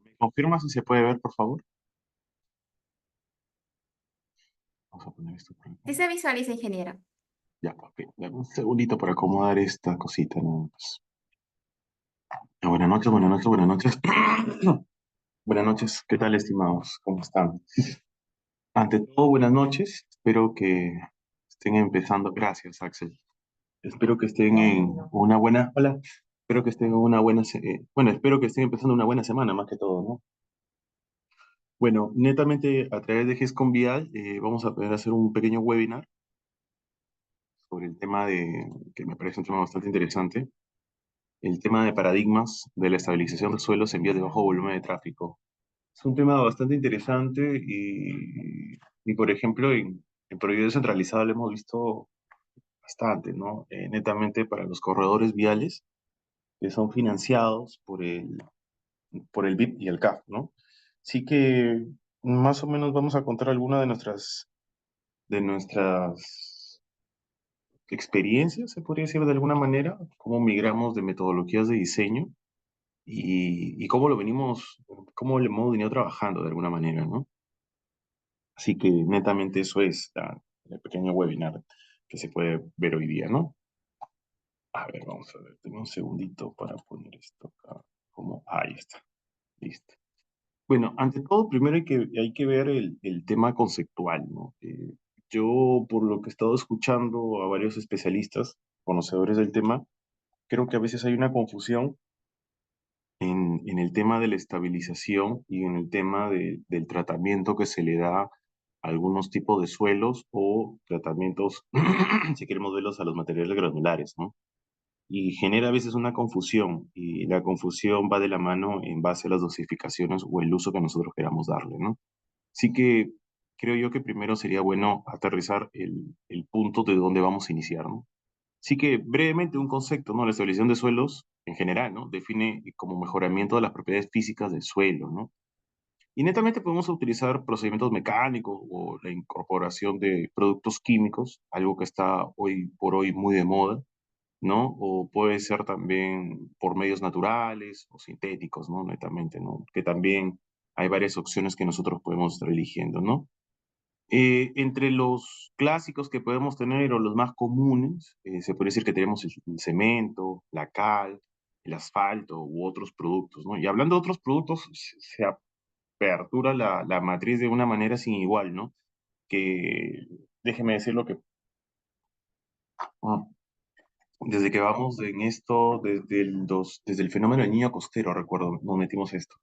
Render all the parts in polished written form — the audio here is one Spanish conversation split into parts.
¿Me confirma si se puede ver, por favor? Vamos a poner esto por acá. Sí se visualiza, ingeniero. Ya, ok. Dame un segundito para acomodar esta cosita, nada más. Buenas noches, buenas noches, buenas noches. Buenas noches, ¿qué tal, estimados? ¿Cómo están? Ante todo, buenas noches. Espero que estén empezando. Gracias, Axel. Espero que estén en una buena. Hola. Espero que estén en una buena. Bueno, espero que estén empezando una buena semana, más que todo, ¿no? Bueno, netamente a través de GESCOM Vial vamos a poder hacer un pequeño webinar sobre el tema que me parece un tema bastante interesante, el tema de paradigmas de la estabilización de suelos en vías de bajo volumen de tráfico. Es un tema bastante interesante y por ejemplo, en proyectos descentralizados lo hemos visto bastante, ¿no? Netamente para los corredores viales que son financiados por el BIP y el CAF, ¿no? Así que más o menos vamos a contar algunas de nuestras experiencias, se podría decir de alguna manera, cómo migramos de metodologías de diseño y cómo lo hemos venido trabajando de alguna manera, ¿no? Así que netamente eso es el pequeño webinar que se puede ver hoy día, ¿no? A ver, vamos a ver, tengo un segundito para poner esto acá. Ahí está, listo. Bueno, ante todo, primero hay que ver el tema conceptual, ¿no? Yo, por lo que he estado escuchando a varios especialistas, conocedores del tema, creo que a veces hay una confusión en el tema de la estabilización y en el tema del tratamiento que se le da a algunos tipos de suelos o tratamientos, si queremos verlos, a los materiales granulares, ¿no? Y genera a veces una confusión, y la confusión va de la mano en base a las dosificaciones o el uso que nosotros queramos darle, ¿no? Así que creo yo que primero sería bueno aterrizar el punto de dónde vamos a iniciar, ¿no? Así que brevemente un concepto, ¿no? La estabilización de suelos en general, ¿no? Define como mejoramiento de las propiedades físicas del suelo, ¿no? Y netamente podemos utilizar procedimientos mecánicos o la incorporación de productos químicos, algo que está hoy por hoy muy de moda, ¿no? O puede ser también por medios naturales o sintéticos, ¿no? Netamente, ¿no? Que también hay varias opciones que nosotros podemos estar eligiendo, ¿no? Entre los clásicos que podemos tener o los más comunes, se puede decir que tenemos el cemento, la cal, el asfalto u otros productos, ¿no? Y hablando de otros productos, se apertura la matriz de una manera sin igual, ¿no? Que déjeme decirlo que ah, desde que vamos en esto, desde el fenómeno del niño costero, recuerdo, nos metimos esto.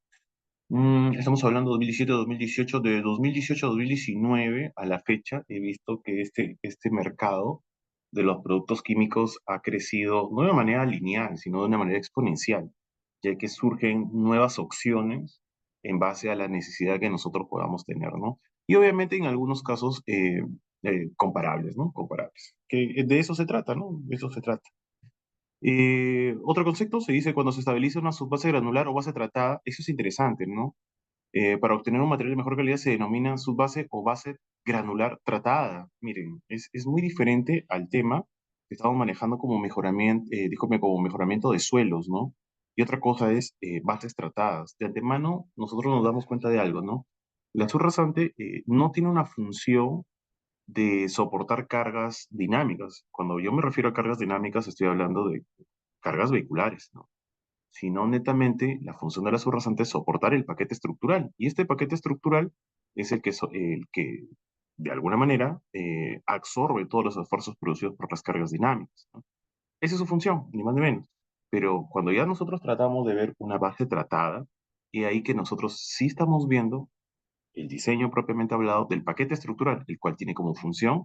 Estamos hablando de 2017-2018, de 2018 a 2019 a la fecha, he visto que este mercado de los productos químicos ha crecido no de una manera lineal, sino de una manera exponencial, ya que surgen nuevas opciones en base a la necesidad que nosotros podamos tener, ¿no? Y obviamente en algunos casos comparables, ¿no? Comparables. Que de eso se trata, ¿no? De eso se trata. Otro concepto se dice cuando se estabiliza una subbase granular o base tratada, eso es interesante, ¿no? Para obtener un material de mejor calidad se denomina subbase o base granular tratada. Miren, es muy diferente al tema que estamos manejando como mejoramiento, dígame, como mejoramiento de suelos, ¿no? Y otra cosa es bases tratadas. De antemano, nosotros nos damos cuenta de algo, ¿no? La subrasante no tiene una función de soportar cargas dinámicas. Cuando yo me refiero a cargas dinámicas, estoy hablando de cargas vehiculares, ¿no? Sino netamente la función de la subrasante es soportar el paquete estructural. Y este paquete estructural es el que de alguna manera, absorbe todos los esfuerzos producidos por las cargas dinámicas, ¿no? Esa es su función, ni más ni menos. Pero cuando ya nosotros tratamos de ver una base tratada, y ahí que nosotros sí estamos viendo el diseño propiamente hablado del paquete estructural, el cual tiene como función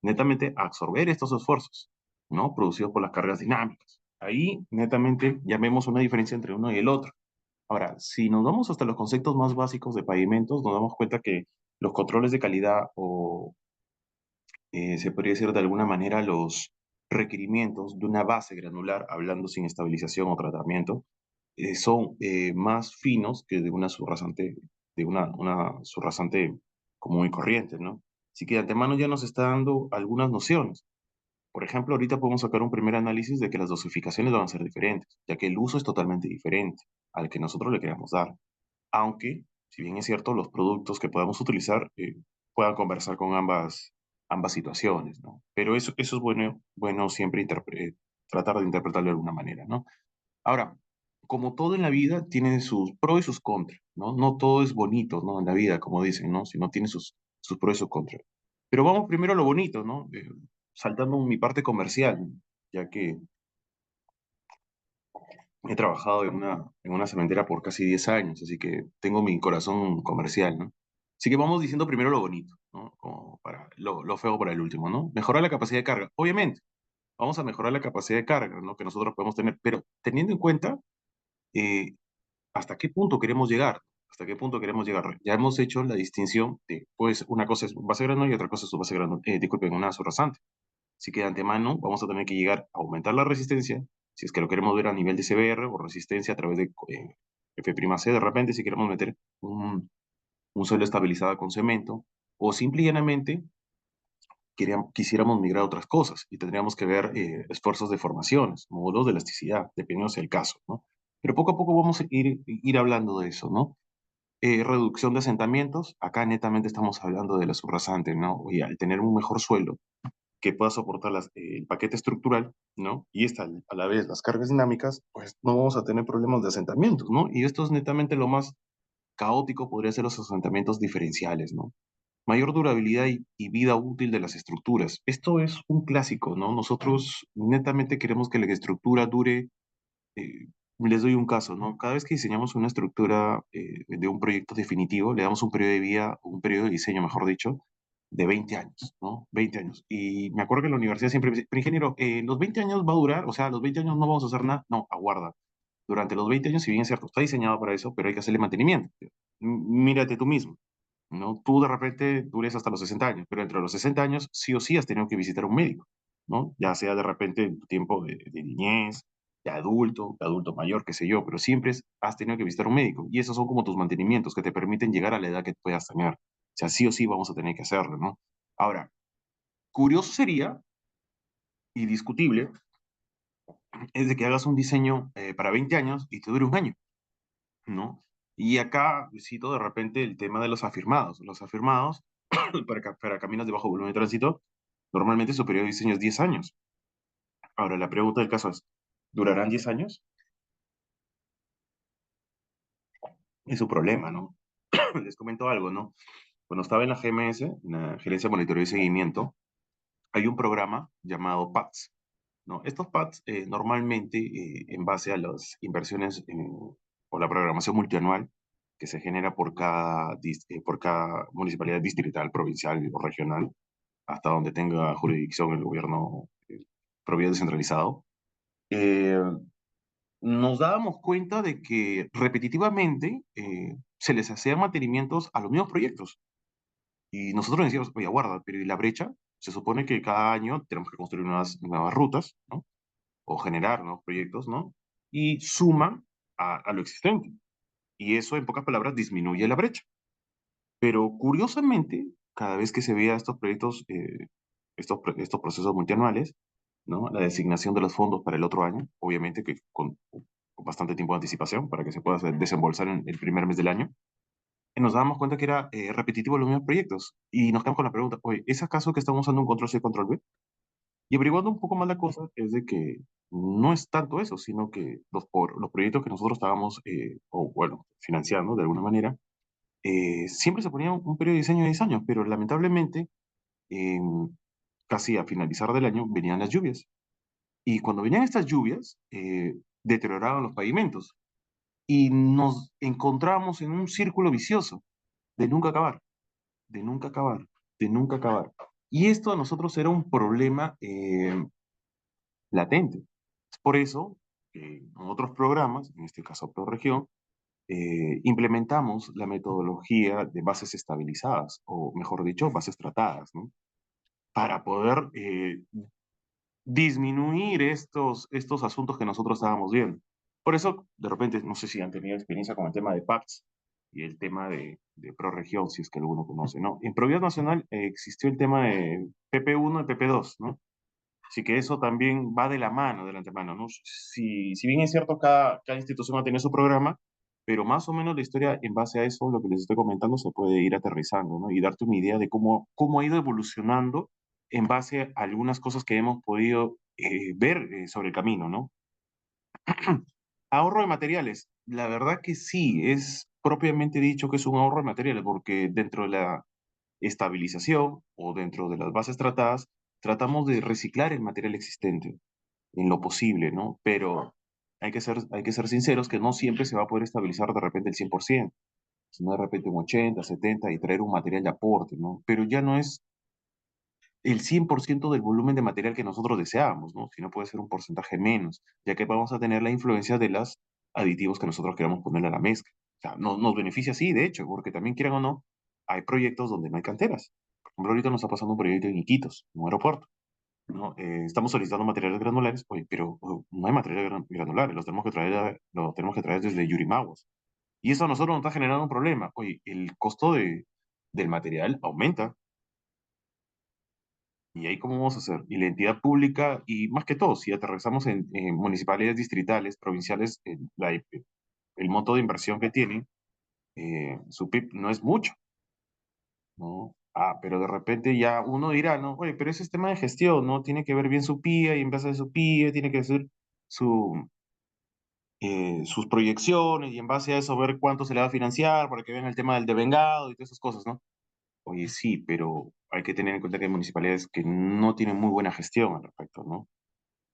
netamente absorber estos esfuerzos, ¿no? Producidos por las cargas dinámicas. Ahí netamente ya vemos una diferencia entre uno y el otro. Ahora, si nos vamos hasta los conceptos más básicos de pavimentos, nos damos cuenta que los controles de calidad o se podría decir de alguna manera los requerimientos de una base granular, hablando sin estabilización o tratamiento, son más finos que de una subrasante común y corriente, ¿no? Así que de antemano ya nos está dando algunas nociones. Por ejemplo, ahorita podemos sacar un primer análisis de que las dosificaciones van a ser diferentes, ya que el uso es totalmente diferente. al que nosotros le queremos dar. Aunque, si bien es cierto, los productos que podamos utilizar puedan conversar con ambas situaciones, ¿no? Pero eso es bueno siempre tratar de interpretarlo de alguna manera, ¿no? Ahora, como todo en la vida, tiene sus pros y sus contras, ¿no? No todo es bonito, ¿no? En la vida, como dicen, ¿no? Sino tiene sus pros y sus contras. Pero vamos primero a lo bonito, ¿no? Saltando mi parte comercial, ya que he trabajado en una cementera por casi 10 años, así que tengo mi corazón comercial, ¿no? Así que vamos diciendo primero lo bonito, ¿no? Como para lo feo para el último, ¿no? Mejorar la capacidad de carga. Obviamente, vamos a mejorar la capacidad de carga, ¿no? Que nosotros podemos tener, pero teniendo en cuenta eh, hasta qué punto queremos llegar, hasta qué punto queremos llegar. Ya hemos hecho la distinción de, pues, una cosa es base grano y otra cosa es su base grano, disculpen, una subrasante. Así que de antemano vamos a tener que llegar a aumentar la resistencia, si es que lo queremos ver a nivel de CBR o resistencia a través de F'C, de repente, si queremos meter un suelo estabilizado con cemento, o simple y llanamente quisiéramos migrar a otras cosas y tendríamos que ver esfuerzos de formaciones, módulos de elasticidad, dependiendo del caso, ¿no? Pero poco a poco vamos a ir hablando de eso, ¿no? Reducción de asentamientos, acá netamente estamos hablando de la subrasante, ¿no? Y al tener un mejor suelo que pueda soportar el paquete estructural, ¿no? Y esta, a la vez las cargas dinámicas, pues no vamos a tener problemas de asentamientos, ¿no? Y esto es netamente lo más caótico, podría ser los asentamientos diferenciales, ¿no? Mayor durabilidad y vida útil de las estructuras. Esto es un clásico, ¿no? Nosotros netamente queremos que la estructura dure. Les doy un caso, ¿no? Cada vez que diseñamos una estructura de un proyecto definitivo, le damos un periodo de vida, un periodo de diseño, mejor dicho, de 20 años, ¿no? 20 años. Y me acuerdo que en la universidad siempre me dice, pero ingeniero, ¿los 20 años va a durar? O sea, ¿los 20 años no vamos a hacer nada? No, aguarda. Durante los 20 años, si bien es cierto, está diseñado para eso, pero hay que hacerle mantenimiento. Mírate tú mismo, ¿no? Tú de repente dures hasta los 60 años, pero entre los 60 años sí o sí has tenido que visitar a un médico, ¿no? Ya sea de repente en tu tiempo de niñez, de adulto mayor, qué sé yo, pero siempre has tenido que visitar a un médico y esos son como tus mantenimientos que te permiten llegar a la edad que puedas tener. O sea, sí o sí vamos a tener que hacerlo, ¿no? Ahora, curioso sería y discutible es de que hagas un diseño para 20 años y te dure un año, ¿no? Y acá cito de repente el tema de los afirmados. Los afirmados para caminos de bajo volumen de tránsito, normalmente su periodo de diseño es 10 años. Ahora, la pregunta del caso es, ¿durarán 10 años? Es su problema, ¿no? Les comento algo, ¿no? Cuando estaba en la GMS, en la Gerencia de Monitoreo y Seguimiento, hay un programa llamado PATS, ¿no? Estos PATS normalmente, en base a las inversiones o la programación multianual que se genera por cada municipalidad distrital, provincial o regional, hasta donde tenga jurisdicción el gobierno provincia descentralizado, eh, nos dábamos cuenta de que repetitivamente se les hacían mantenimientos a los mismos proyectos. Y nosotros decíamos, oye, guarda, pero ¿y la brecha? Se supone que cada año tenemos que construir nuevas rutas, ¿no? O generar nuevos proyectos, ¿no? Y suman a lo existente. Y eso, en pocas palabras, disminuye la brecha. Pero curiosamente, cada vez que se veía estos proyectos, estos procesos multianuales, ¿no? La designación de los fondos para el otro año, obviamente que con bastante tiempo de anticipación para que se pueda desembolsar en el primer mes del año, y nos dábamos cuenta que era repetitivo los mismos proyectos. Y nos quedamos con la pregunta, oye, ¿es acaso que estamos usando un control C, control B? Y averiguando un poco más la cosa, es de que no es tanto eso, sino que los proyectos que nosotros estábamos, o bueno, financiando de alguna manera, siempre se ponía un periodo de diseño de 10 años, pero lamentablemente, casi a finalizar del año venían las lluvias. Y cuando venían estas lluvias, deterioraban los pavimentos y nos encontrábamos en un círculo vicioso de nunca acabar, de nunca acabar, de nunca acabar. Y esto a nosotros era un problema latente. Es por eso que en otros programas, en este caso ProRegión, implementamos la metodología de bases estabilizadas, o mejor dicho, bases tratadas, ¿no? Para poder disminuir estos asuntos que nosotros estábamos viendo. Por eso, de repente, no sé si han tenido experiencia con el tema de PACS y el tema de ProRegión, si es que alguno conoce, ¿no? En Propiedad Nacional existió el tema de PP1 y PP2, ¿no? Así que eso también va de la mano, del antemano, ¿no? Si bien es cierto, cada institución va a tener su programa, pero más o menos la historia, en base a eso, lo que les estoy comentando, se puede ir aterrizando, ¿no? Y darte una idea de cómo ha ido evolucionando en base a algunas cosas que hemos podido ver sobre el camino, ¿no? Ahorro de materiales. La verdad que sí, es propiamente dicho que es un ahorro de materiales, porque dentro de la estabilización o dentro de las bases tratadas, tratamos de reciclar el material existente en lo posible, ¿no? Pero hay que ser sinceros que no siempre se va a poder estabilizar de repente el 100%, sino de repente un 80, 70 y traer un material de aporte, ¿no? Pero ya no es el 100% del volumen de material que nosotros deseamos, ¿no? Sino puede ser un porcentaje menos, ya que vamos a tener la influencia de los aditivos que nosotros queramos ponerle a la mezcla. O sea, nos beneficia sí, de hecho, porque también quieran o no, hay proyectos donde no hay canteras. Por ejemplo, ahorita nos está pasando un proyecto en Iquitos, en un aeropuerto, ¿no? Estamos solicitando materiales granulares, oye, pero no hay materiales granulares, los tenemos que traer desde Yurimaguas. Y eso a nosotros nos está generando un problema. Oye, el costo del material aumenta. ¿Y ahí cómo vamos a hacer? Y la entidad pública, y más que todo, si aterrizamos en municipalidades distritales, provinciales, el monto de inversión que tienen, su PIB no es mucho, ¿no? Ah, pero de repente ya uno dirá, no, oye, pero ese es tema de gestión, ¿no? Tiene que ver bien su PIA y en base a su PIA tiene que hacer su, sus proyecciones y en base a eso ver cuánto se le va a financiar para que vean el tema del devengado y todas esas cosas, ¿no? Oye, sí, pero hay que tener en cuenta que hay municipalidades que no tienen muy buena gestión al respecto, ¿no?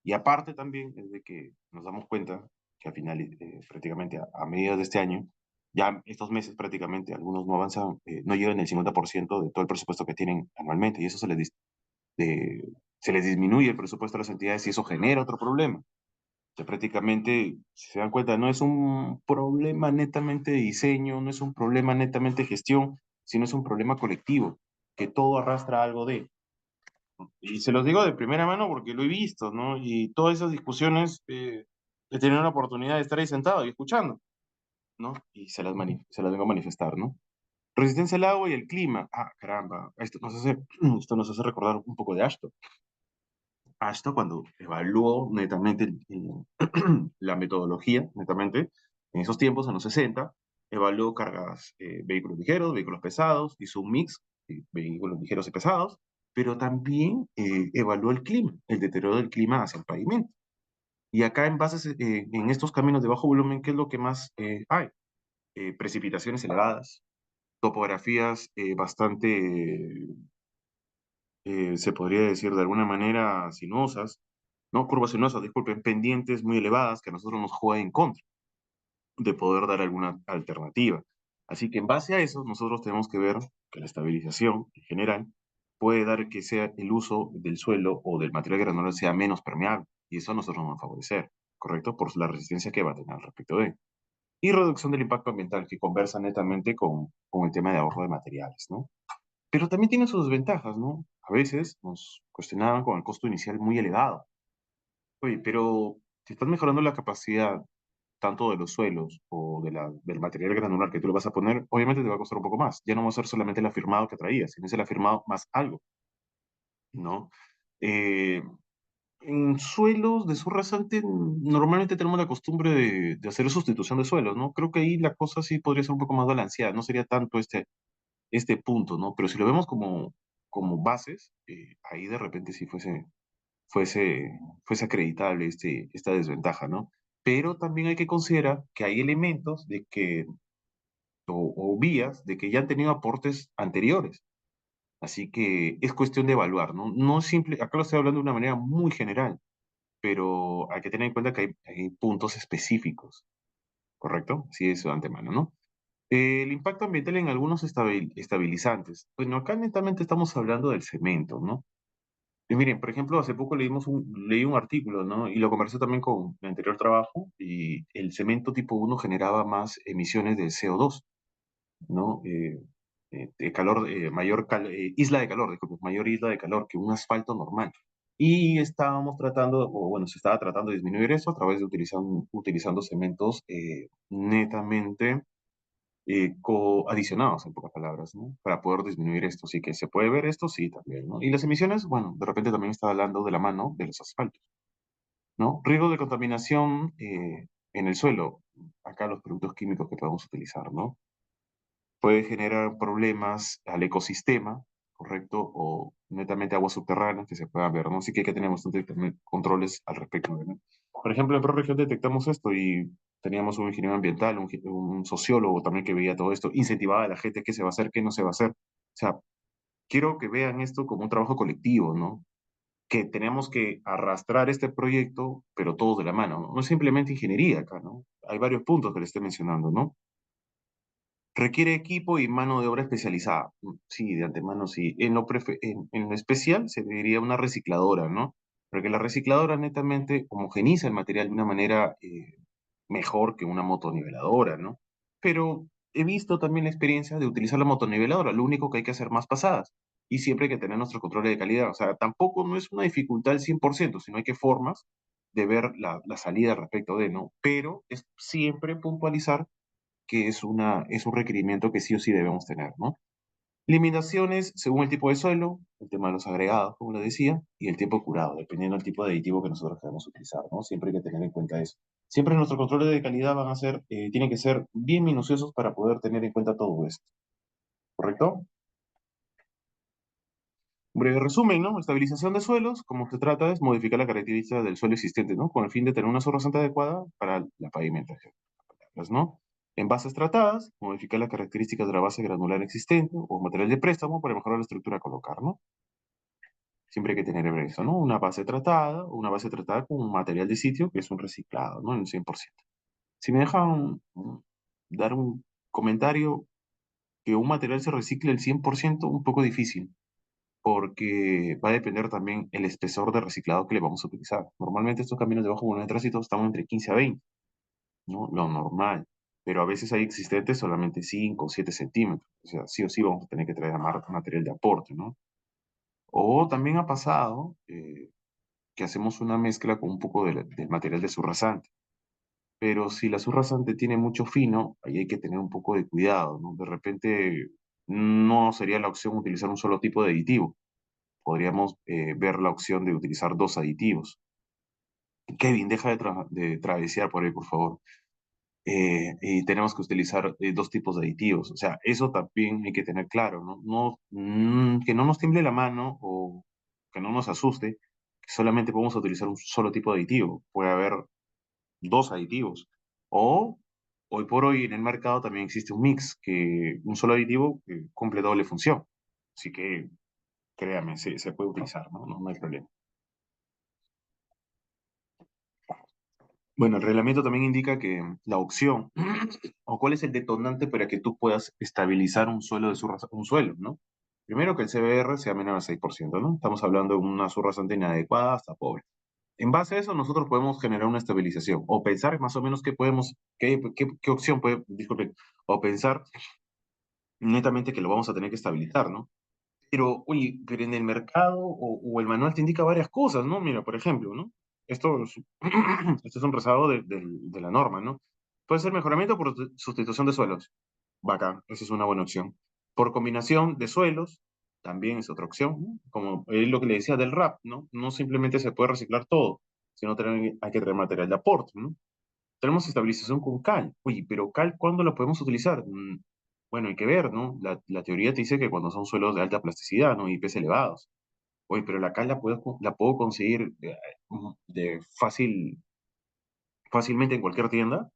Y aparte también es de que nos damos cuenta que al final, prácticamente a mediados de este año, ya estos meses prácticamente algunos no avanzan, no llegan el 50% de todo el presupuesto que tienen anualmente y eso de- se les disminuye el presupuesto a las entidades y eso genera otro problema. O sea, prácticamente, si se dan cuenta, no es un problema netamente de diseño, no es un problema netamente de gestión, sino es un problema colectivo, que todo arrastra algo de. Y se los digo de primera mano porque lo he visto, ¿no? Y todas esas discusiones he tenido la oportunidad de estar ahí sentado y escuchando, ¿no? Y se las vengo a manifestar, ¿no? Resistencia al agua y el clima. Ah, caramba, esto nos hace recordar un poco de Ashton. Ashton cuando evaluó netamente la metodología, netamente, en esos tiempos, en los 60 evaluó cargas, vehículos ligeros, vehículos pesados, hizo un mix de vehículos ligeros y pesados, pero también evaluó el clima, el deterioro del clima hacia el pavimento. Y acá en estos caminos de bajo volumen, ¿qué es lo que más hay? Precipitaciones elevadas, topografías bastante, se podría decir de alguna manera, sinuosas, ¿no? Curvas sinuosas, disculpen, pendientes muy elevadas que a nosotros nos juega en contra de poder dar alguna alternativa. Así que en base a eso, nosotros tenemos que ver que la estabilización en general puede dar que sea el uso del suelo o del material granular sea menos permeable, y eso a nosotros nos va a favorecer, ¿correcto? Por la resistencia que va a tener al respecto de. Y reducción del impacto ambiental, que conversa netamente con el tema de ahorro de materiales, ¿no? Pero también tiene sus desventajas, ¿no? A veces nos cuestionaban con el costo inicial muy elevado. Oye, pero si estás mejorando la capacidad tanto de los suelos o del material granular que tú le vas a poner, obviamente te va a costar un poco más. Ya no va a ser solamente el afirmado que traías, sino es el afirmado más algo, ¿no? Eh, en suelos de su rasante, normalmente tenemos la costumbre de hacer sustitución de suelos, ¿no? Creo que ahí la cosa sí podría ser un poco más balanceada, no sería tanto este punto, ¿no? Pero si lo vemos como bases, ahí de repente sí fuese acreditable esta desventaja, ¿no? Pero también hay que considerar que hay elementos o vías de que ya han tenido aportes anteriores. Así que es cuestión de evaluar, ¿no? No es simple, acá lo estoy hablando de una manera muy general, pero hay que tener en cuenta que hay puntos específicos, ¿correcto? Así es de antemano, ¿no? El impacto ambiental en algunos estabilizantes. Bueno, acá netamente estamos hablando del cemento, ¿no? Y miren, por ejemplo, hace poco leí un artículo, ¿no? Y lo conversé también con mi anterior trabajo, y el cemento tipo uno generaba más emisiones de CO2, ¿no? De calor, isla de calor, disculpe, mayor isla de calor que un asfalto normal. Y estábamos tratando, o bueno, se estaba tratando de disminuir eso a través de utilizando cementos netamente adicionados, en pocas palabras, ¿no? Para poder disminuir esto. Así que se puede ver esto, sí, también, ¿no? Y las emisiones, bueno, de repente también está hablando de la mano de los asfaltos, ¿no? Riesgo de contaminación en el suelo. Acá los productos químicos que podemos utilizar, ¿no? Puede generar problemas al ecosistema, ¿correcto? O netamente aguas subterráneas que se puedan ver, ¿no? Así que hay que tener bastante controles al respecto, ¿no? Por ejemplo, en ProRegión detectamos esto y teníamos un ingeniero ambiental, un sociólogo también que veía todo esto, incentivaba a la gente qué se va a hacer, qué no se va a hacer. O sea, quiero que vean esto como un trabajo colectivo, ¿no? Que tenemos que arrastrar este proyecto, pero todos de la mano, ¿no? No es simplemente ingeniería acá, ¿no? Hay varios puntos que le estoy mencionando, ¿no? Requiere equipo y mano de obra especializada. Sí, de antemano sí. En lo especial se diría una recicladora, ¿no? Porque la recicladora netamente homogeniza el material de una manera mejor que una motoniveladora, ¿no? Pero he visto también la experiencia de utilizar la motoniveladora. Lo único que hay que hacer más pasadas. Y siempre hay que tener nuestro control de calidad. O sea, tampoco no es una dificultad al 100%, sino hay que formas de ver la salida respecto de, ¿no? Pero es siempre puntualizar que es un requerimiento que sí o sí debemos tener, ¿no? Limitaciones según el tipo de suelo, el tema de los agregados, como le decía, y el tiempo curado, dependiendo del tipo de aditivo que nosotros queremos utilizar, ¿no? Siempre hay que tener en cuenta eso. Siempre nuestros controles de calidad van a ser, tienen que ser bien minuciosos para poder tener en cuenta todo esto, ¿correcto? Un breve resumen, ¿no? Estabilización de suelos, como se trata es modificar la característica del suelo existente, ¿no? Con el fin de tener una zona rasante adecuada para la pavimentación. ¿No? En bases tratadas, modificar las características de la base granular existente o material de préstamo para mejorar la estructura a colocar, ¿no? Siempre hay que tener eso, ¿no? Una base tratada con un material de sitio que es un reciclado, ¿no? En un 100%. Si me dejan dar un comentario, que un material se recicle el 100%, un poco difícil, porque va a depender también el espesor de reciclado que le vamos a utilizar. Normalmente estos caminos de bajo volumen de tránsito están entre 15 a 20. ¿No? Lo normal. Pero a veces hay existentes solamente 5 o 7 centímetros. O sea, sí o sí vamos a tener que traer material de aporte, ¿no? O también ha pasado que hacemos una mezcla con un poco del material de surrasante. Pero si la surrasante tiene mucho fino, ahí hay que tener un poco de cuidado, ¿no? De repente no sería la opción utilizar un solo tipo de aditivo. Podríamos ver la opción de utilizar dos aditivos. Kevin, deja de travesear por ahí, por favor. Y tenemos que utilizar dos tipos de aditivos. O sea, eso también hay que tener claro, ¿no? Que no nos tiemble la mano o que no nos asuste, que solamente podemos utilizar un solo tipo de aditivo. Puede haber dos aditivos. O hoy por hoy en el mercado también existe un mix, que un solo aditivo cumple doble función. Así que créame, se puede utilizar, ¿no? No hay problema. Bueno, el reglamento también indica que la opción o cuál es el detonante para que tú puedas estabilizar un suelo un suelo, ¿no? Primero que el CBR sea menor al 6%, ¿no? Estamos hablando de una subrasante inadecuada hasta pobre. En base a eso, nosotros podemos generar una estabilización o pensar más o menos qué opción puede, disculpe, o pensar netamente que lo vamos a tener que estabilizar, ¿no? Pero, oye, pero en el mercado o el manual te indica varias cosas, ¿no? Mira, por ejemplo, ¿no? Esto es, esto es un rezado de la norma, ¿no? Puede ser mejoramiento por sustitución de suelos. Bacán, esa es una buena opción. Por combinación de suelos, también es otra opción, ¿no? Como es lo que le decía del RAP, ¿no? No simplemente se puede reciclar todo, sino hay que traer material de aporte, ¿no? Tenemos estabilización con cal. Oye, pero cal, ¿cuándo la podemos utilizar? Bueno, hay que ver, ¿no? La teoría te dice que cuando son suelos de alta plasticidad, ¿no? Y IPs elevados. Oye, pero la cal la puedo conseguir fácilmente en cualquier tienda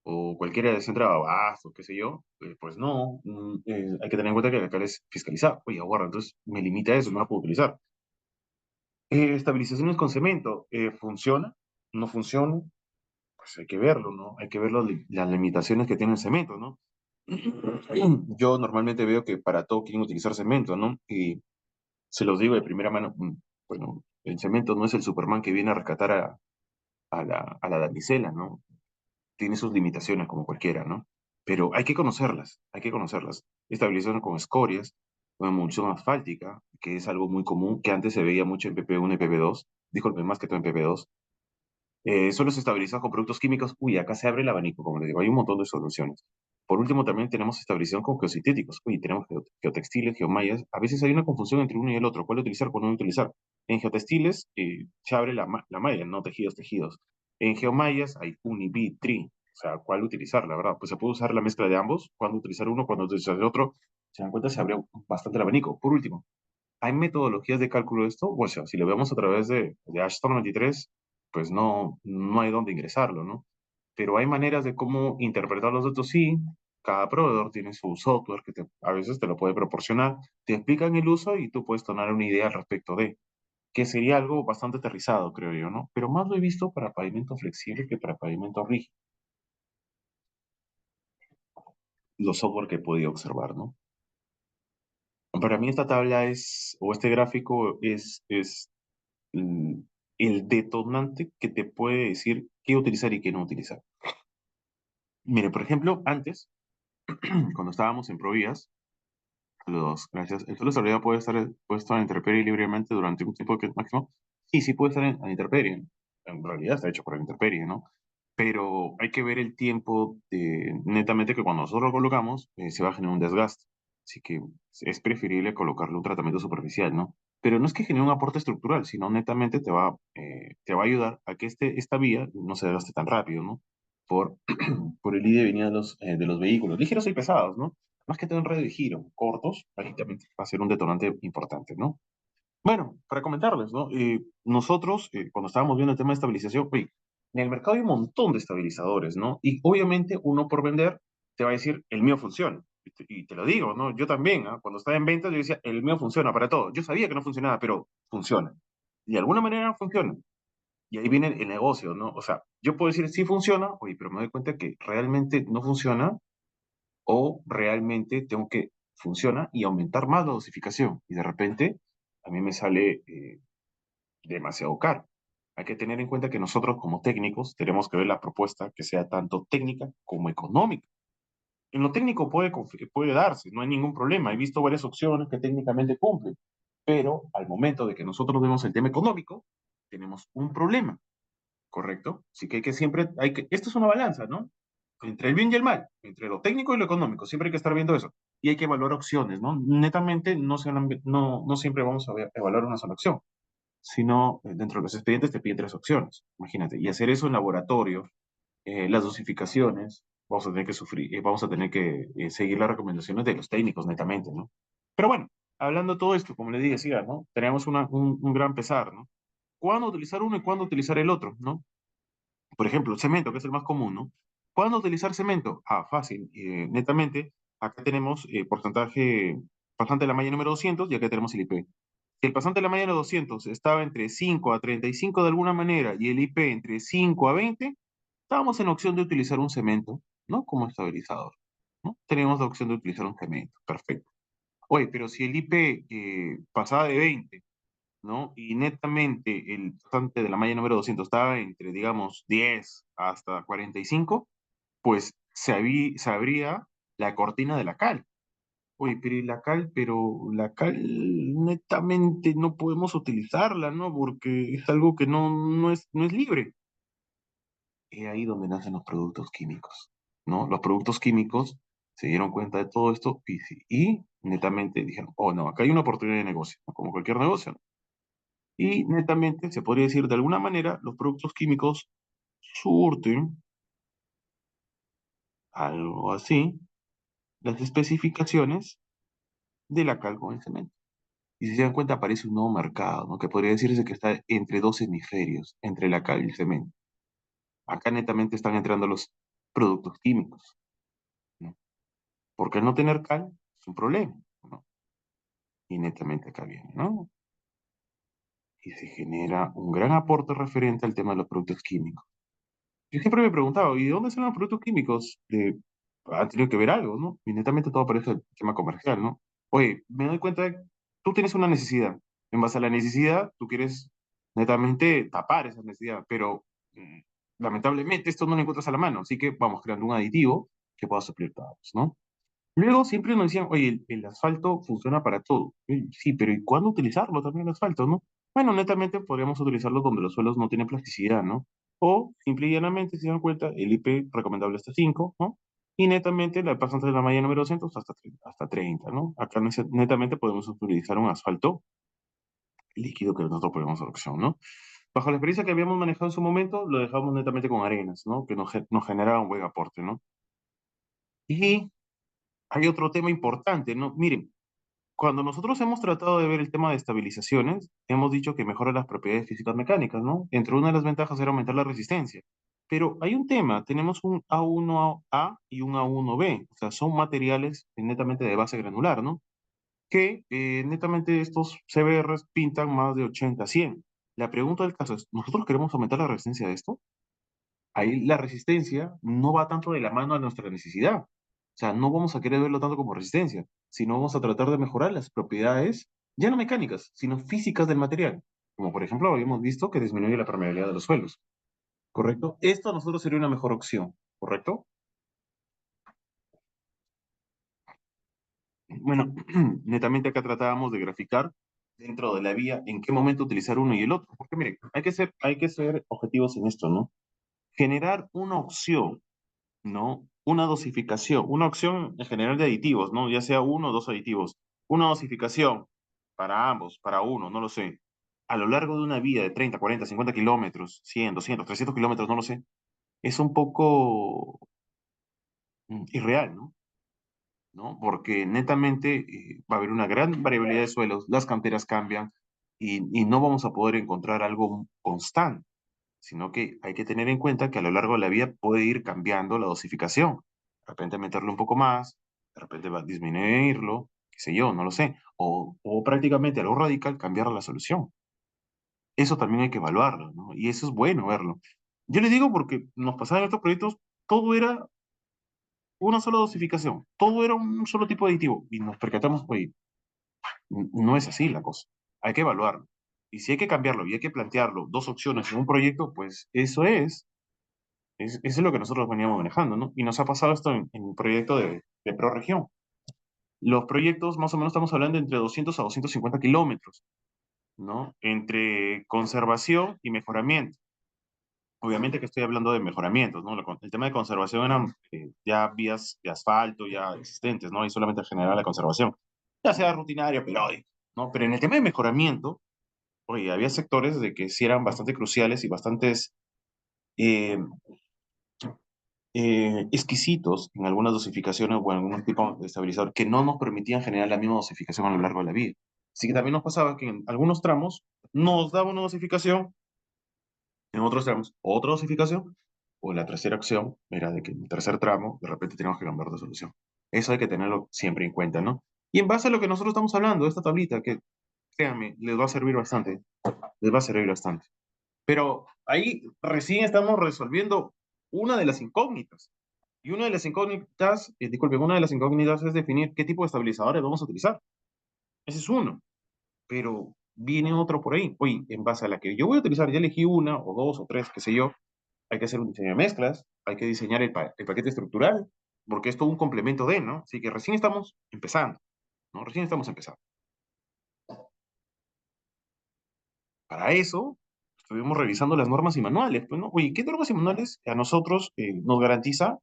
o cualquiera de centro de abasto, qué sé yo. Pues no, hay que tener en cuenta que la cal es fiscalizada. Oye, guarda, entonces me limita a eso, no la puedo utilizar. Estabilizaciones con cemento, ¿funciona? ¿No funciona? Pues hay que verlo, ¿no? Hay que ver las limitaciones que tiene el cemento, ¿no? Yo normalmente veo que para todo quieren utilizar cemento, ¿no? Y se los digo de primera mano, bueno, el cemento no es el Superman que viene a rescatar a la damisela, ¿no? Tiene sus limitaciones como cualquiera, ¿no? Pero hay que conocerlas, hay que conocerlas. Estabilización con escorias, con emulsión asfáltica, que es algo muy común, que antes se veía mucho en PP1 y PP2, disculpe, más que todo en PP2. Suelos estabilizados con productos químicos, uy, acá se abre el abanico, como les digo, hay un montón de soluciones. Por último, también tenemos estabilización con geosintéticos. Oye, tenemos geotextiles, geomallas. A veces hay una confusión entre uno y el otro. ¿Cuál utilizar, cuál no utilizar? En geotextiles se abre la malla, no tejidos, tejidos. En geomallas hay uni, bi, tri. O sea, ¿cuál utilizar, la verdad? Pues se puede usar la mezcla de ambos. Cuándo utilizar uno, cuándo utilizar el otro. Se dan cuenta, se abre bastante el abanico. Por último, ¿hay metodologías de cálculo de esto? O sea, si lo vemos a través de Ashton 93, pues no hay dónde ingresarlo, ¿no? Pero hay maneras de cómo interpretar los datos, sí. Cada proveedor tiene su software que a veces te lo puede proporcionar, te explican el uso y tú puedes tomar una idea al respecto de, que sería algo bastante aterrizado, creo yo, ¿no? Pero más lo he visto para pavimento flexible que para pavimento rígido, los software que he podido observar, ¿no? Para mí esta tabla es, o este gráfico es mm, el detonante que te puede decir qué utilizar y qué no utilizar. Mire, por ejemplo, antes, cuando estábamos en Provías, gracias, el suelo de estabilidad puede estar en intemperie libremente durante un tiempo que es máximo. Sí, sí puede estar en intemperie. En realidad está hecho por la intemperie, ¿no? Pero hay que ver el tiempo netamente que cuando nosotros lo colocamos, se va a generar un desgaste. Así que es preferible colocarle un tratamiento superficial, ¿no? Pero no es que genere un aporte estructural, sino netamente te va a ayudar a que esta vía no se desgaste tan rápido, ¿no? Por, por el ida y venida de los vehículos, ligeros y pesados, ¿no? Más que todo en radio de giro, cortos, ahí también va a ser un detonante importante, ¿no? Bueno, para comentarles, ¿no? Nosotros, cuando estábamos viendo el tema de estabilización, oye, en el mercado hay un montón de estabilizadores, ¿no? Y obviamente uno por vender te va a decir, el mío funciona. Y te lo digo, ¿no? Yo también, ¿ah? Cuando estaba en ventas, yo decía, el mío funciona para todo. Yo sabía que no funcionaba, pero funciona. Y de alguna manera funciona. Y ahí viene el negocio, ¿no? O sea, yo puedo decir, sí funciona, oye, pero me doy cuenta que realmente no funciona o realmente tengo que funciona y aumentar más la dosificación. Y de repente a mí me sale demasiado caro. Hay que tener en cuenta que nosotros como técnicos tenemos que ver la propuesta que sea tanto técnica como económica. En lo técnico puede darse, no hay ningún problema. He visto varias opciones que técnicamente cumplen, pero al momento de que nosotros vemos el tema económico, tenemos un problema, ¿correcto? Así que esto es una balanza, ¿no? Entre el bien y el mal, entre lo técnico y lo económico, siempre hay que estar viendo eso. Y hay que evaluar opciones, ¿no? Netamente no siempre vamos a evaluar una sola opción, sino dentro de los expedientes te piden tres opciones, imagínate. Y hacer eso en laboratorio, las dosificaciones, vamos a tener que seguir las recomendaciones de los técnicos, netamente, ¿no? Pero bueno, hablando de todo esto, como le decía, ¿no? Tenemos un gran pesar, ¿no? ¿Cuándo utilizar uno y cuándo utilizar el otro, ¿no? Por ejemplo, cemento, que es el más común, ¿no? ¿Cuándo utilizar cemento? Ah, fácil. Netamente, acá tenemos pasante de la malla número 200 y acá tenemos el IP. Si el pasante de la malla número 200 estaba entre 5 a 35 de alguna manera y el IP entre 5 a 20, estábamos en la opción de utilizar un cemento, ¿no? Como estabilizador, ¿no? Tenemos la opción de utilizar un cemento. Perfecto. Oye, pero si el IP pasaba de 20, ¿no? Y netamente el pasante de la malla número 200 estaba entre, digamos, 10 hasta 45, pues se abría la cortina de la cal. Oye, pero la cal netamente no podemos utilizarla, ¿no? Porque es algo que no es libre. Es ahí donde nacen los productos químicos, ¿no? Los productos químicos se dieron cuenta de todo esto y netamente dijeron, oh, no, acá hay una oportunidad de negocio, ¿no? Como cualquier negocio, ¿no? Y netamente, se podría decir de alguna manera, los productos químicos surten, algo así, las especificaciones de la cal con el cemento. Y si se dan cuenta, aparece un nuevo mercado, ¿no? Que podría decirse que está entre dos hemisferios, entre la cal y el cemento. Acá netamente están entrando los productos químicos, ¿no? Porque al no tener cal es un problema, ¿no? Y netamente acá viene, ¿no? Y se genera un gran aporte referente al tema de los productos químicos. Yo siempre me he preguntado, ¿y de dónde salen los productos químicos? Han tenido que ver algo, ¿no? Y netamente todo parece el tema comercial, ¿no? Oye, me doy cuenta de que tú tienes una necesidad. En base a la necesidad, tú quieres netamente tapar esa necesidad, pero lamentablemente esto no lo encuentras a la mano, así que vamos creando un aditivo que pueda suplir todos, ¿no? Luego siempre nos decían, oye, el asfalto funciona para todo. Sí, pero ¿y cuándo utilizarlo también el asfalto, no? Bueno, netamente podríamos utilizarlo donde los suelos no tienen plasticidad, ¿no? O, simple y llanamente, si se dan cuenta, el IP recomendable hasta 5, ¿no? y netamente la pasante de la malla número 200 hasta 30, ¿no? Acá netamente podemos utilizar un asfalto líquido que nosotros ponemos a opción, ¿no? Bajo la experiencia que habíamos manejado en su momento, lo dejamos netamente con arenas, ¿no? Que nos generaba un buen aporte, ¿no? Y hay otro tema importante, ¿no? Miren, cuando nosotros hemos tratado de ver el tema de estabilizaciones, hemos dicho que mejora las propiedades físicas mecánicas, ¿no? Entre una de las ventajas era aumentar la resistencia. Pero hay un tema, tenemos un A1A y un A1B, o sea, son materiales netamente de base granular, ¿no? Que netamente estos CBRs pintan más de 80 a 100. La pregunta del caso es, ¿nosotros queremos aumentar la resistencia de esto? Ahí la resistencia no va tanto de la mano a nuestra necesidad. O sea, no vamos a querer verlo tanto como resistencia, sino vamos a tratar de mejorar las propiedades, ya no mecánicas, sino físicas del material. Como por ejemplo, habíamos visto que disminuye la permeabilidad de los suelos. ¿Correcto? Esto a nosotros sería una mejor opción. ¿Correcto? Bueno, netamente acá tratábamos de graficar dentro de la vía en qué momento utilizar uno y el otro. Porque mire, hay que ser objetivos en esto, ¿no? Generar una opción, ¿no? Una dosificación, una opción en general de aditivos, ¿no? Ya sea uno o dos aditivos. Una dosificación para ambos, para uno, no lo sé. A lo largo de una vía de 30, 40, 50 kilómetros, 100, 200, 300 kilómetros, no lo sé, es un poco irreal, ¿no? ¿No? Porque netamente va a haber una gran variabilidad de suelos, las canteras cambian y no vamos a poder encontrar algo constante, sino que hay que tener en cuenta que a lo largo de la vía puede ir cambiando la dosificación. De repente meterle un poco más, de repente va a disminuirlo, qué sé yo, no lo sé. O prácticamente a lo radical cambiar la solución. Eso también hay que evaluarlo, ¿no? Y eso es bueno verlo. Yo le digo porque nos pasaban en estos proyectos, todo era una sola dosificación, todo era un solo tipo de aditivo. Y nos percatamos, oye, no es así la cosa. Hay que evaluarlo. Y si hay que cambiarlo y hay que plantearlo, dos opciones en un proyecto, pues eso eso es lo que nosotros veníamos manejando, ¿no? Y nos ha pasado esto en el proyecto de ProRegión. Los proyectos, más o menos, estamos hablando entre 200 a 250 kilómetros, ¿no? Entre conservación y mejoramiento. Obviamente que estoy hablando de mejoramientos, ¿no? El tema de conservación eran ya vías de asfalto ya existentes, ¿no? Y solamente generar la conservación, ya sea rutinaria, periódica, ¿no? Pero en el tema de mejoramiento, oye, había sectores de que sí eran bastante cruciales y bastantes eh, exquisitos en algunas dosificaciones o en algunos tipos de estabilizador que no nos permitían generar la misma dosificación a lo largo de la vía. Así que también nos pasaba que en algunos tramos nos daba una dosificación, en otros tramos otra dosificación, o la tercera opción era de que en el tercer tramo de repente tenemos que cambiar de solución. Eso hay que tenerlo siempre en cuenta, ¿no? Y en base a lo que nosotros estamos hablando, esta tablita, que créanme, les va a servir bastante, les va a servir bastante. Pero ahí recién estamos resolviendo una de las incógnitas. Y una de las incógnitas, disculpen, una de las incógnitas es definir qué tipo de estabilizadores vamos a utilizar. Ese es uno. Pero viene otro por ahí. Oye, en base a la que yo voy a utilizar, ya elegí una o dos o tres, qué sé yo, hay que hacer un diseño de mezclas, hay que diseñar el paquete estructural, porque es todo un complemento de, ¿no? Así que recién estamos empezando, ¿no? Recién estamos empezando. Para eso, estuvimos revisando las normas y manuales, pues, ¿no? Oye, ¿qué normas y manuales a nosotros nos garantiza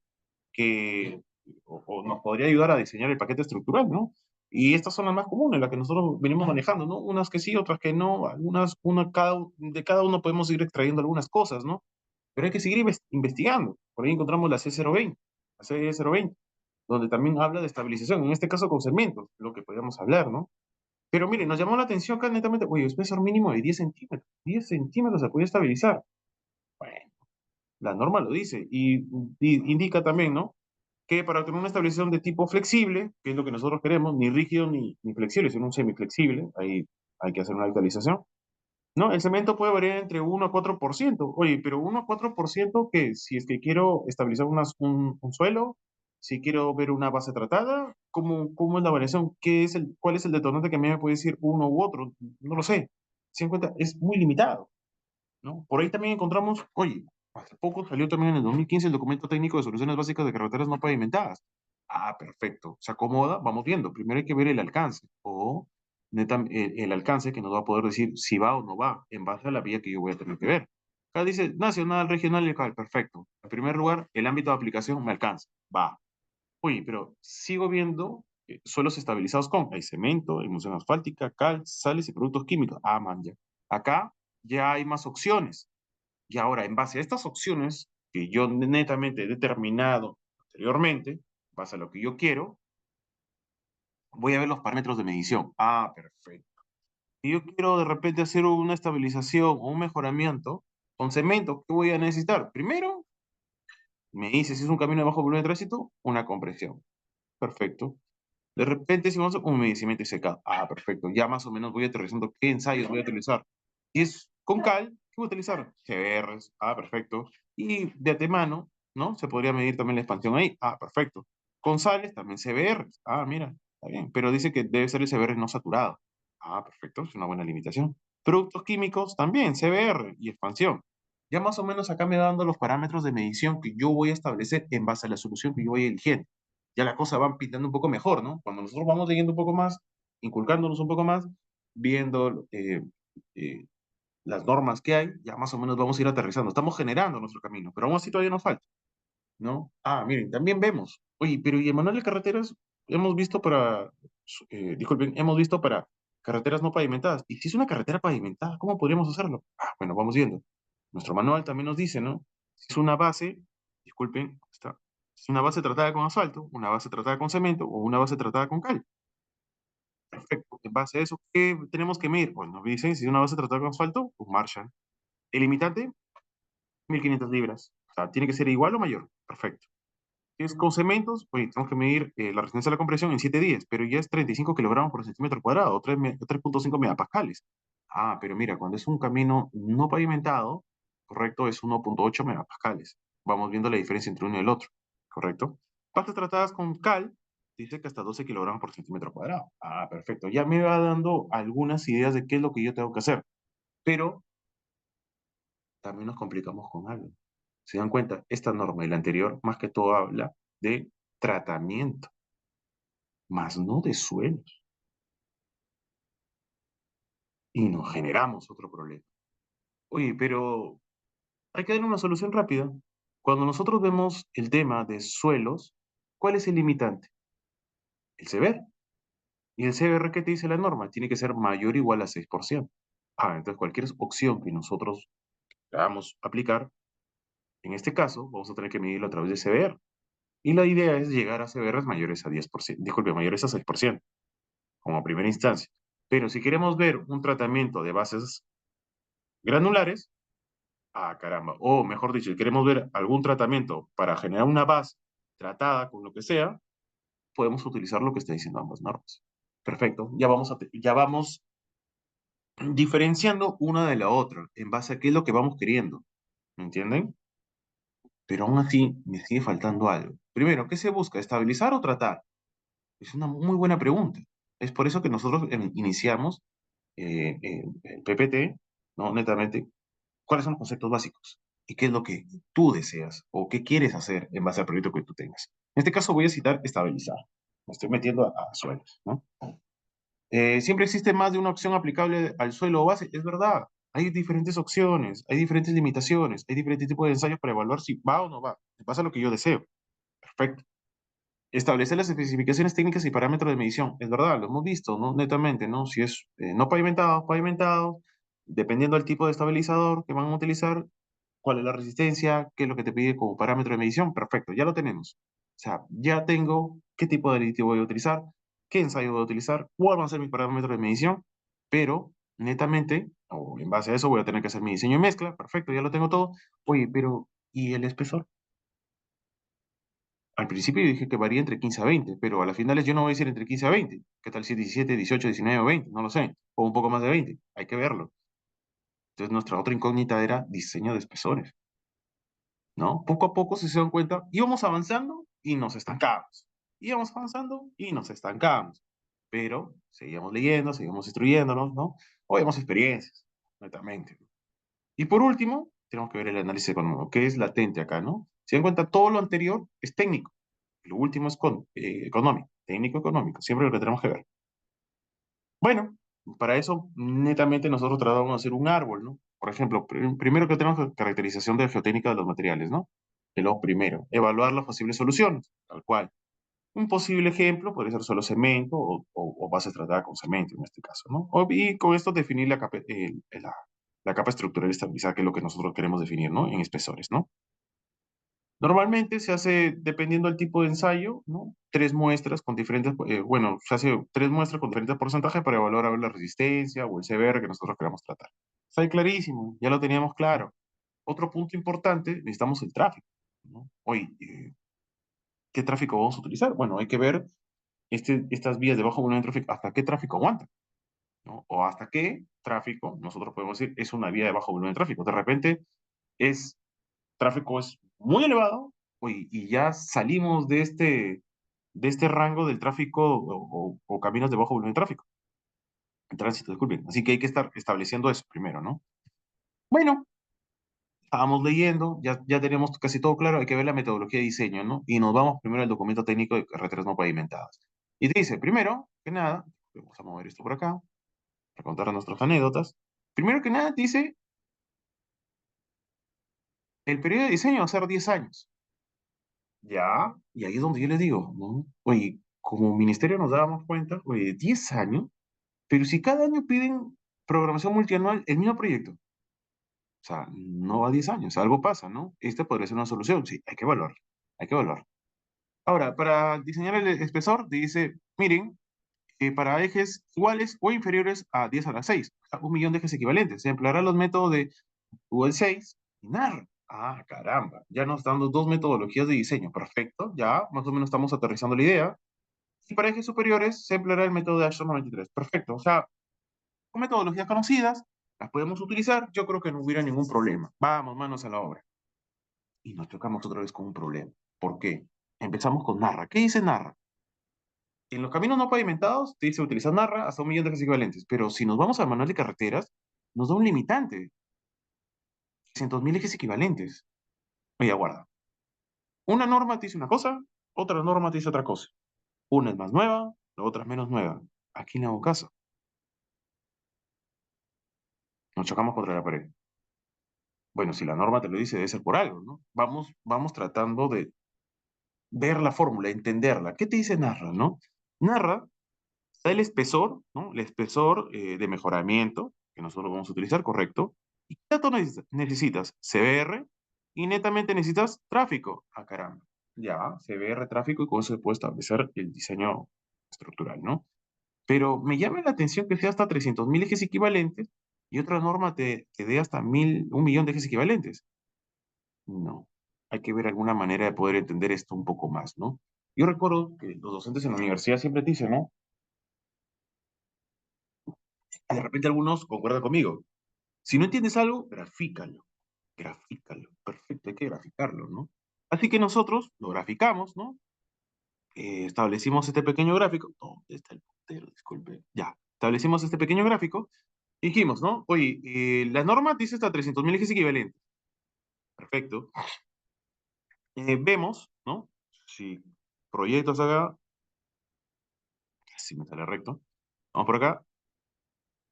que o nos podría ayudar a diseñar el paquete estructural, ¿no? Y estas son las más comunes, las que nosotros venimos manejando, ¿no? Unas que sí, otras que no, algunas, de cada uno podemos ir extrayendo algunas cosas, ¿no? Pero hay que seguir investigando. Por ahí encontramos la C020, la C020, donde también habla de estabilización, en este caso con segmentos, lo que podríamos hablar, ¿no? Pero mire, nos llamó la atención acá netamente, oye, espesor mínimo de 10 centímetros, 10 centímetros se puede estabilizar. Bueno, la norma lo dice y indica también, ¿no? Que para obtener una estabilización de tipo flexible, que es lo que nosotros queremos, ni rígido ni flexible, sino un semiflexible, ahí hay que hacer una actualización, ¿no? El cemento puede variar entre 1 a 4%. Oye, pero 1 a 4% que si es que quiero estabilizar un suelo, si quiero ver una base tratada, ¿cómo es la variación? ¿Cuál es el detonante que a mí me puede decir uno u otro? No lo sé. Si en cuenta, es muy limitado, ¿no? Por ahí también encontramos, oye, hace poco salió también en el 2015 el documento técnico de soluciones básicas de carreteras no pavimentadas. Ah, perfecto. Se acomoda, vamos viendo. Primero hay que ver el alcance o el alcance que nos va a poder decir si va o no va en base a la vía que yo voy a tener que ver. Acá dice nacional, regional y local. Perfecto. En primer lugar, el ámbito de aplicación me alcanza. Va. Oye, pero sigo viendo suelos estabilizados con, hay cemento, emulsión asfáltica, cal, sales y productos químicos. Ah, man, ya. Acá ya hay más opciones. Y ahora, en base a estas opciones que yo netamente he determinado anteriormente, en base a lo que yo quiero, voy a ver los parámetros de medición. Ah, perfecto. Si yo quiero de repente hacer una estabilización o un mejoramiento con cemento, ¿qué voy a necesitar? Primero, me dice si es un camino de bajo volumen de tránsito, una compresión. Perfecto. De repente, si vamos a un humedecimiento y secado. Ah, perfecto. Ya más o menos voy aterrizando qué ensayos voy a utilizar. Si es con cal, ¿qué voy a utilizar? CBRs. Ah, perfecto. Y de antemano, ¿no? Se podría medir también la expansión ahí. Ah, perfecto. Con sales, también CBRs. Ah, mira, está bien. Pero dice que debe ser el CBR no saturado. Ah, perfecto. Es una buena limitación. Productos químicos, también CBR y expansión. Ya más o menos acá me va dando los parámetros de medición que yo voy a establecer en base a la solución que yo voy eligiendo. Ya las cosas van pintando un poco mejor, ¿no? Cuando nosotros vamos leyendo un poco más, inculcándonos un poco más, viendo eh, las normas que hay, ya más o menos vamos a ir aterrizando. Estamos generando nuestro camino, pero aún así todavía nos falta, ¿no? Ah, miren, también vemos. Oye, pero ¿y en manual de carreteras hemos visto para, disculpen, hemos visto para carreteras no pavimentadas? ¿Y si es una carretera pavimentada, cómo podríamos hacerlo? Ah, bueno, vamos viendo. Nuestro manual también nos dice, ¿no? Si es una base, disculpen, está, si es una base tratada con asfalto, una base tratada con cemento o una base tratada con cal. Perfecto. En base a eso, ¿qué tenemos que medir? Pues nos dicen si es una base tratada con asfalto, un Marshall. El limitante, 1500 libras. O sea, tiene que ser igual o mayor. Perfecto. Si es con cementos, oye, tenemos que medir la resistencia a la compresión en 7 días, pero ya es 35 kilogramos por centímetro cuadrado, 3,5 megapascales. Ah, pero mira, cuando es un camino no pavimentado, correcto, es 1,8 megapascales. Vamos viendo la diferencia entre uno y el otro, correcto. Pastas tratadas con cal, dice que hasta 12 kilogramos por centímetro cuadrado. Ah, perfecto. Ya me va dando algunas ideas de qué es lo que yo tengo que hacer, pero también nos complicamos con algo. ¿Se dan cuenta? Esta norma y la anterior, más que todo, habla de tratamiento, más no de suelos. Y nos generamos otro problema. Oye, pero hay que dar una solución rápida. Cuando nosotros vemos el tema de suelos, ¿cuál es el limitante? El CBR. ¿Y el CBR qué te dice la norma? Tiene que ser mayor o igual a 6%. Ah, entonces cualquier opción que nosotros queramos aplicar, en este caso, vamos a tener que medirlo a través de CBR. Y la idea es llegar a CBRs mayores a 10%, disculpe, mayores a 6%, como primera instancia. Pero si queremos ver un tratamiento de bases granulares, ah, caramba, o mejor dicho, si queremos ver algún tratamiento para generar una base tratada con lo que sea, podemos utilizar lo que está diciendo ambas normas. Perfecto, ya vamos diferenciando una de la otra en base a qué es lo que vamos queriendo, ¿me entienden? Pero aún así me sigue faltando algo. Primero, ¿qué se busca? ¿Estabilizar o tratar? Es una muy buena pregunta. Es por eso que nosotros iniciamos el PPT, ¿no? Netamente, ¿cuáles son los conceptos básicos? ¿Y qué es lo que tú deseas o qué quieres hacer en base al proyecto que tú tengas? En este caso voy a citar estabilizar. Me estoy metiendo a suelos, ¿no? Siempre existe más de una opción aplicable al suelo o base. Es verdad. Hay diferentes opciones, hay diferentes limitaciones, hay diferentes tipos de ensayos para evaluar si va o no va. Si pasa lo que yo deseo. Perfecto. Establecer las especificaciones técnicas y parámetros de medición. Es verdad, lo hemos visto, ¿no? Netamente, ¿no? Si es no pavimentado, pavimentado, dependiendo del tipo de estabilizador que van a utilizar, cuál es la resistencia, qué es lo que te pide como parámetro de medición, perfecto, ya lo tenemos. O sea, ya tengo qué tipo de aditivo voy a utilizar, qué ensayo voy a utilizar, cuál van a ser mis parámetros de medición, pero netamente, o en base a eso voy a tener que hacer mi diseño y mezcla, perfecto, ya lo tengo todo. Oye, pero ¿y el espesor? Al principio yo dije que varía entre 15 a 20, pero a las finales yo no voy a decir entre 15 a 20. ¿Qué tal si es 17, 18, 19 o 20? No lo sé. O un poco más de 20. Hay que verlo. Entonces nuestra otra incógnita era diseño de espesores, ¿no? Poco a poco, si se dan cuenta, íbamos avanzando y nos estancamos. Íbamos avanzando y nos estancamos. Pero seguíamos leyendo, seguíamos instruyéndonos, ¿no? O vemos experiencias, netamente. Y por último, tenemos que ver el análisis económico, que es latente acá, ¿no? Si se dan cuenta, todo lo anterior es técnico. Lo último es económico, técnico económico, siempre lo que tenemos que ver. Bueno, para eso netamente nosotros tratamos de hacer un árbol, ¿no? Por ejemplo, primero que tenemos caracterización de geotécnica de los materiales, ¿no? Que lo primero, evaluar las posibles soluciones, tal cual. Un posible ejemplo podría ser solo cemento o base tratada con cemento en este caso, ¿no? Y con esto definir la capa estructural estabilizada, que es lo que nosotros queremos definir, ¿no? En espesores, ¿no? Normalmente se hace, dependiendo del tipo de ensayo, ¿no? Tres muestras con diferentes, bueno, se hace tres muestras con diferentes porcentajes para evaluar a ver la resistencia o el CBR que nosotros queramos tratar. Está ahí clarísimo, ya lo teníamos claro. Otro punto importante, necesitamos el tráfico, ¿no? Oye, ¿qué tráfico vamos a utilizar? Bueno, hay que ver estas vías de bajo volumen de tráfico, hasta qué tráfico aguantan, ¿no? O hasta qué tráfico, nosotros podemos decir, es una vía de bajo volumen de tráfico. De repente, es tráfico es muy elevado, oye, y ya salimos de este rango del tráfico o caminos de bajo volumen de tráfico, en tránsito, disculpen. Así que hay que estar estableciendo eso primero, ¿no? Bueno, estábamos leyendo, ya tenemos casi todo claro, hay que ver la metodología de diseño, ¿no? Y nos vamos primero al documento técnico de carreteras no pavimentadas. Y te dice, primero que nada, vamos a mover esto por acá, para contar nuestras anécdotas. Primero que nada, te dice, el periodo de diseño va a ser 10 años. Ya, y ahí es donde yo les digo, ¿no? Oye, como ministerio nos dábamos cuenta, oye, 10 años, pero si cada año piden programación multianual, el mismo proyecto, o sea, no va a 10 años, algo pasa, ¿no? Esta podría ser una solución, sí, hay que evaluar, hay que evaluar. Ahora, para diseñar el espesor, dice, miren, para ejes iguales o inferiores a 10 a la 6, o sea, 1 millón de ejes equivalentes, se empleará los métodos de Google 6 y NAR. Ah, caramba, ya nos están dando dos metodologías de diseño, perfecto, ya más o menos estamos aterrizando la idea. Y para ejes superiores se empleará el método de Ashton 93. Perfecto. O sea, con metodologías conocidas, las podemos utilizar. Yo creo que no hubiera ningún problema. Vamos, manos a la obra. Y nos tocamos otra vez con un problema. ¿Por qué? Empezamos con Narra. ¿Qué dice Narra? En los caminos no pavimentados, te dice utilizar Narra hasta 1 millón de ejes equivalentes. Pero si nos vamos al manual de carreteras, nos da un limitante. 600.000 ejes equivalentes. Oye, aguarda. Una norma te dice una cosa, otra norma te dice otra cosa. Una es más nueva, la otra es menos nueva. ¿A quién le hago caso? Nos chocamos contra la pared. Bueno, si la norma te lo dice, debe ser por algo, ¿no? Vamos tratando de ver la fórmula, entenderla. ¿Qué te dice Narra, no? Narra da el espesor, ¿no? El espesor de mejoramiento que nosotros vamos a utilizar, correcto. ¿Y qué dato necesitas? CBR y netamente necesitas tráfico. Ah, caramba. Ya, CBR, tráfico y con eso se puede establecer el diseño estructural, ¿no? Pero me llama la atención que sea hasta 300.000 ejes equivalentes y otra norma te dé hasta 1 millón de ejes equivalentes. No, hay que ver alguna manera de poder entender esto un poco más, ¿no? Yo recuerdo que los docentes en la universidad siempre te dicen, ¿no? Y de repente algunos concuerdan conmigo. Si no entiendes algo, grafícalo, grafícalo. Perfecto, hay que graficarlo, ¿no? Así que nosotros lo graficamos, ¿no? Establecimos este pequeño gráfico. ¿Dónde está el puntero? Disculpe. Ya, establecimos este pequeño gráfico y dijimos, ¿no? Oye, la norma dice hasta 300.000 ejes equivalentes. Perfecto. Vemos, ¿no? Si proyectos acá, si me sale recto. Vamos por acá.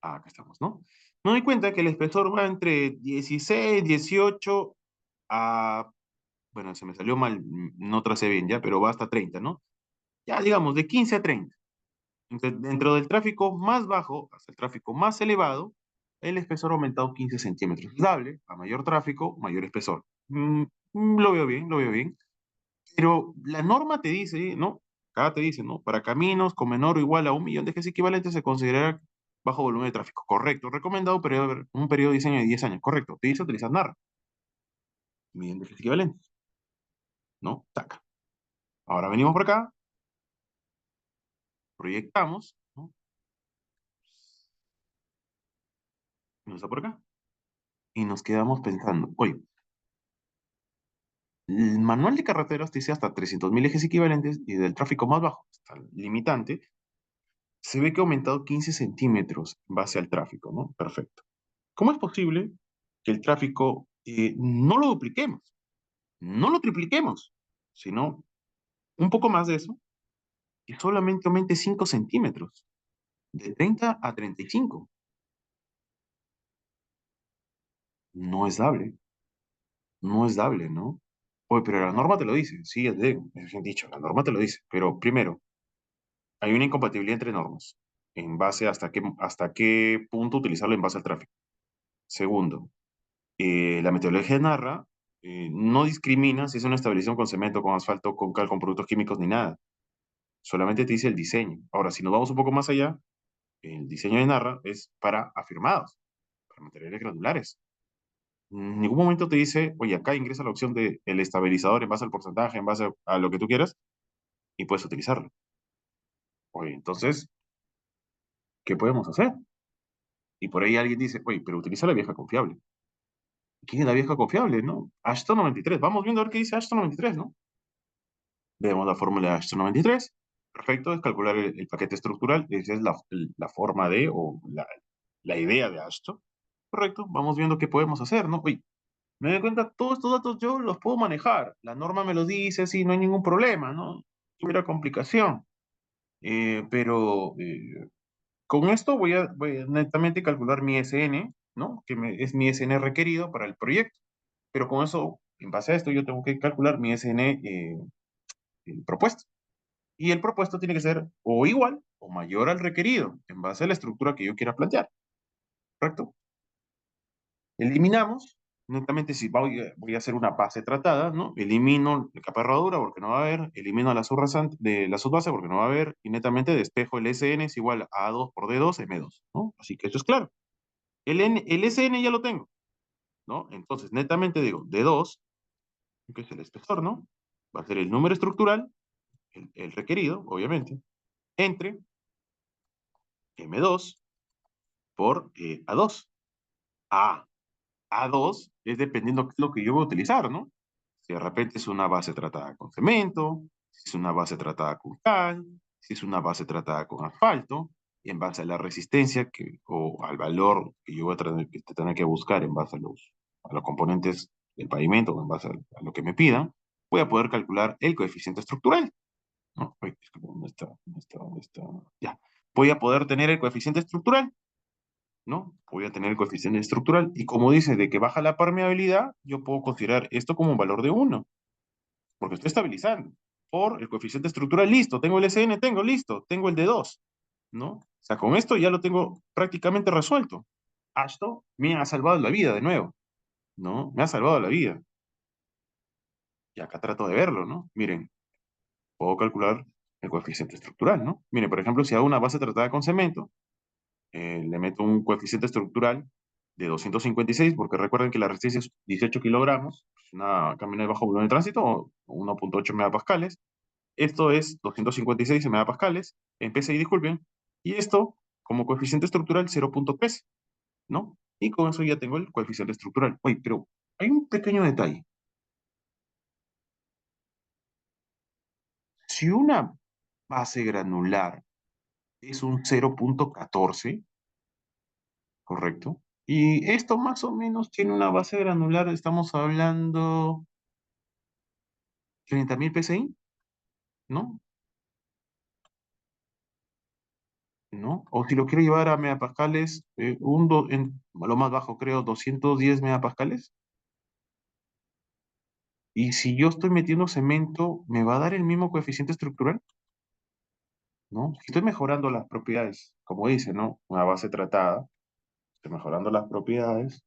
Ah, acá estamos, ¿no? Me doy cuenta que el espesor va entre 16, 18 a... Bueno, se me salió mal, no tracé bien ya, pero va hasta 30, ¿no? Ya digamos, de 15 a 30. Dentro del tráfico más bajo hasta el tráfico más elevado, el espesor ha aumentado 15 centímetros. Dable, a mayor tráfico, mayor espesor. Lo veo bien, lo veo bien. Pero la norma te dice, ¿no? Acá te dice, ¿no? Para caminos con menor o igual a 1 millón de ejes equivalentes se considera bajo volumen de tráfico. Correcto. Recomendado un periodo de diseño de 10 años. Correcto. Te dice utilizar NAR. 1 millón de ejes equivalentes. ¿No? Taca. Ahora venimos por acá, proyectamos, ¿no? Y nos está por acá. Y nos quedamos pensando, oye, el manual de carreteras dice hasta 300.000 ejes equivalentes y del tráfico más bajo, hasta el limitante, se ve que ha aumentado 15 centímetros en base al tráfico, ¿no? Perfecto. ¿Cómo es posible que el tráfico no lo dupliquemos, no lo tripliquemos, sino un poco más de eso, y solamente aumente 5 centímetros, de 30 a 35? No es dable, no es dable, ¿no? Oye, pero la norma te lo dice. Sí, es bien dicho, la norma te lo dice. Pero primero, hay una incompatibilidad entre normas en base hasta qué punto utilizarlo en base al tráfico. Segundo, la metodología de Narra no discrimina si es una estabilización con cemento, con asfalto, con cal, con productos químicos ni nada. Solamente te dice el diseño. Ahora, si nos vamos un poco más allá, el diseño de Narra es para afirmados, para materiales granulares. En ningún momento te dice, oye, acá ingresa la opción de el estabilizador en base al porcentaje, en base a lo que tú quieras, y puedes utilizarlo. Oye, entonces, ¿qué podemos hacer? Y por ahí alguien dice, oye, pero utiliza la vieja confiable. ¿Quién es la vieja confiable, no? Ashton 93. Vamos viendo a ver qué dice Ashton 93, ¿no? Vemos la fórmula de Ashton 93. Perfecto, es calcular el paquete estructural. Esa es la forma de, o la idea de Ashton. Correcto, vamos viendo qué podemos hacer, ¿no? Oye, me doy cuenta, todos estos datos yo los puedo manejar. La norma me lo dice, así, no hay ningún problema, ¿no? No hubiera complicación. Pero con esto voy a netamente calcular mi SN, ¿no? Es mi SN requerido para el proyecto. Pero con eso, en base a esto, yo tengo que calcular mi SN propuesto. Y el propuesto tiene que ser o igual o mayor al requerido, en base a la estructura que yo quiera plantear. ¿Correcto? Eliminamos, netamente si voy a hacer una base tratada, ¿no? Elimino la capa de herradura porque no va a haber, elimino la subrasante de la subbase porque no va a haber, y netamente despejo el SN es igual a A2 por D2 M2, ¿no? Así que esto es claro. El SN ya lo tengo, ¿no? Entonces, netamente digo, D2, que es el espesor, ¿no? Va a ser el número estructural, el requerido, obviamente, entre M2 por A2. A2 es dependiendo de lo que yo voy a utilizar, ¿no? Si de repente es una base tratada con cemento, si es una base tratada con cal, si es una base tratada con asfalto, y en base a la resistencia o al valor que yo voy tener que buscar en base a los componentes del pavimento, o en base a lo que me pidan, voy a poder calcular el coeficiente estructural, ¿no? Uy, disculpa, ¿dónde está? ¿Dónde está? ¿Dónde está? Ya. Voy a poder tener el coeficiente estructural, ¿no? Voy a tener el coeficiente estructural. Y como dice de que baja la permeabilidad, yo puedo considerar esto como un valor de 1, porque estoy estabilizando. Por el coeficiente estructural, listo. Tengo el SN, tengo, listo. Tengo el de 2, ¿no? O sea, con esto ya lo tengo prácticamente resuelto. Esto me ha salvado la vida de nuevo, ¿no? Me ha salvado la vida. Y acá trato de verlo, ¿no? Miren, puedo calcular el coeficiente estructural, ¿no? Miren, por ejemplo, si hago una base tratada con cemento, le meto un coeficiente estructural de 256, porque recuerden que la resistencia es 18 kilogramos, una camioneta de bajo volumen de tránsito, o 1.8 megapascales. Esto es 256 megapascales, en PSI, disculpen, y esto como coeficiente estructural 0.3, ¿no? Y con eso ya tengo el coeficiente estructural. Oye, pero hay un pequeño detalle. Si una base granular es un 0.14, ¿correcto? Y esto más o menos tiene una base granular, estamos hablando 30.000 PSI, ¿no? ¿No? O si lo quiero llevar a megapascales, lo más bajo creo, 210 megapascales. Y si yo estoy metiendo cemento, ¿me va a dar el mismo coeficiente estructural? ¿No? Si estoy mejorando las propiedades, como dice, ¿no? Una base tratada, estoy mejorando las propiedades,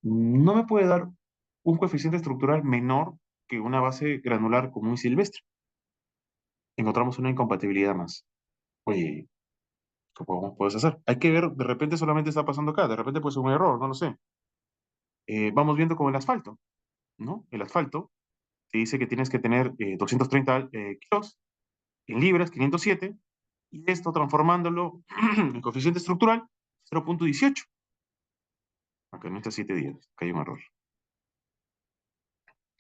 no me puede dar un coeficiente estructural menor que una base granular común y silvestre. Encontramos una incompatibilidad más. Oye, ¿cómo puedes hacer? Hay que ver, de repente solamente está pasando acá, de repente puede ser un error, no lo sé. Vamos viendo con el asfalto, ¿no? El asfalto te dice que tienes que tener 230 kilos en libras, 507, y esto transformándolo en coeficiente estructural, 0.18. Aunque no está 7 días, que hay un error.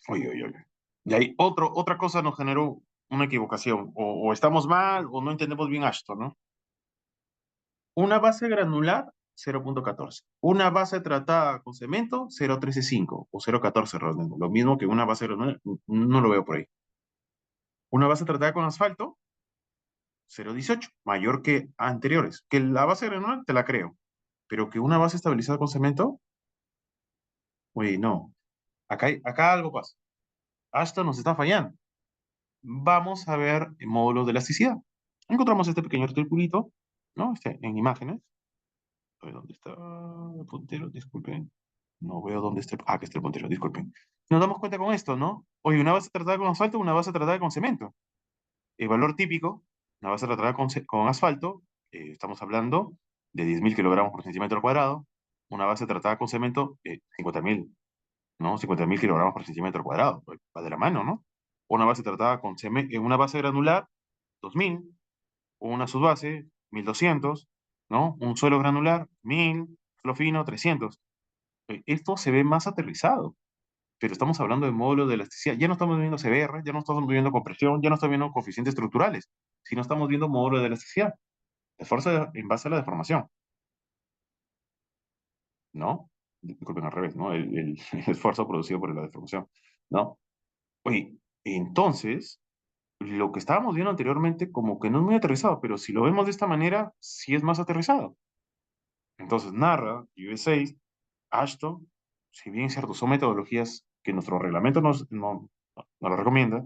Oye, oye, oye. Y ahí otra cosa nos generó una equivocación. O estamos mal o no entendemos bien esto, ¿no? Una base granular, 0.14. Una base tratada con cemento, 0.135 o 0.14 realmente. Lo mismo que una base granular, no lo veo por ahí. Una base tratada con asfalto, 0.18, mayor que anteriores. Que la base granular te la creo, pero que una base estabilizada con cemento, oye, no. Acá algo pasa. Hasta nos está fallando. Vamos a ver módulos de elasticidad. Encontramos este pequeño circulito, ¿no? En imágenes. A ver, ¿dónde está el puntero? Disculpen. No veo dónde está. Ah, que está el puntero, disculpen. Nos damos cuenta con esto, ¿no? Oye, una base tratada con asfalto, una base tratada con cemento. El valor típico, una base tratada con asfalto, estamos hablando de 10.000 kilogramos por centímetro cuadrado. Una base tratada con cemento, 50.000, ¿no? 50.000 kilogramos por centímetro cuadrado. Pues, va de la mano, ¿no? Una base tratada con cemento, una base granular, 2.000. Una subbase, 1.200, ¿no? Un suelo granular, 1.000, suelo fino, 300. Esto se ve más aterrizado, pero estamos hablando de módulos de elasticidad. Ya no estamos viendo CBR, ya no estamos viendo compresión, ya no estamos viendo coeficientes estructurales, sino estamos viendo módulos de elasticidad. Esfuerzo en base a la deformación, ¿no? Disculpen, al revés, ¿no? El esfuerzo producido por la deformación, ¿no? Oye, entonces, lo que estábamos viendo anteriormente como que no es muy aterrizado, pero si lo vemos de esta manera, sí es más aterrizado. Entonces, Narra, US6, Ashton, si bien cierto, son metodologías que nuestro reglamento no lo recomienda,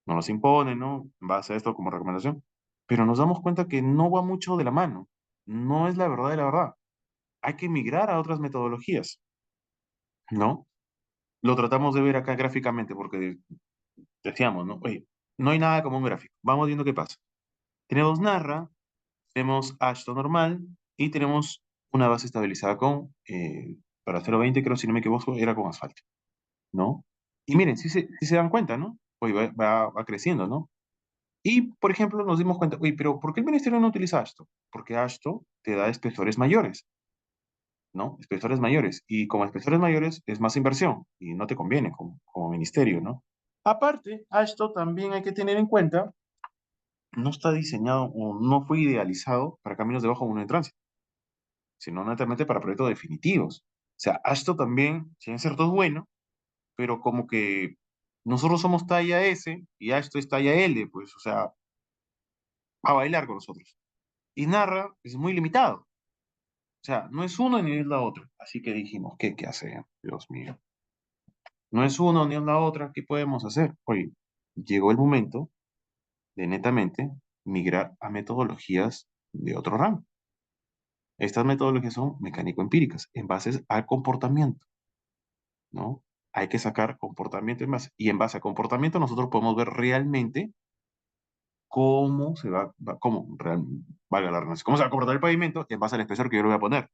no nos impone, ¿no? En base a esto como recomendación, pero nos damos cuenta que no va mucho de la mano. No es la verdad de la verdad. Hay que migrar a otras metodologías, ¿no? Lo tratamos de ver acá gráficamente porque decíamos, ¿no? Oye, no hay nada como un gráfico. Vamos viendo qué pasa. Tenemos Narra, tenemos Ashton normal y tenemos una base estabilizada para 0,20, creo, si no me equivoco, era con asfalto, ¿no? Y miren, si se dan cuenta, ¿no? Hoy va creciendo, ¿no? Y, por ejemplo, nos dimos cuenta, oye, pero ¿por qué el ministerio no utiliza Ashton? Porque Ashton te da espesores mayores, ¿no? Espesores mayores. Y como espesores mayores es más inversión y no te conviene como ministerio, ¿no? Aparte, Ashton también hay que tener en cuenta, no está diseñado o no fue idealizado para caminos de bajo volumen de tránsito, sino netamente para proyectos definitivos. O sea, esto también, si bien es cierto, es bueno, pero como que nosotros somos talla S y esto es talla L, pues, o sea, va a bailar con nosotros. Y Narra es muy limitado. O sea, no es uno ni es la otra. Así que dijimos, ¿qué hacer? Dios mío. No es uno ni es la otra, ¿qué podemos hacer? Oye, llegó el momento de netamente migrar a metodologías de otro rango. Estas metodologías son mecánico-empíricas, en base al comportamiento. ¿No? Hay que sacar comportamiento en base. Y en base a comportamiento nosotros podemos ver realmente cómo se valga la redundancia, cómo se va a comportar el pavimento en base al espesor que yo le voy a poner.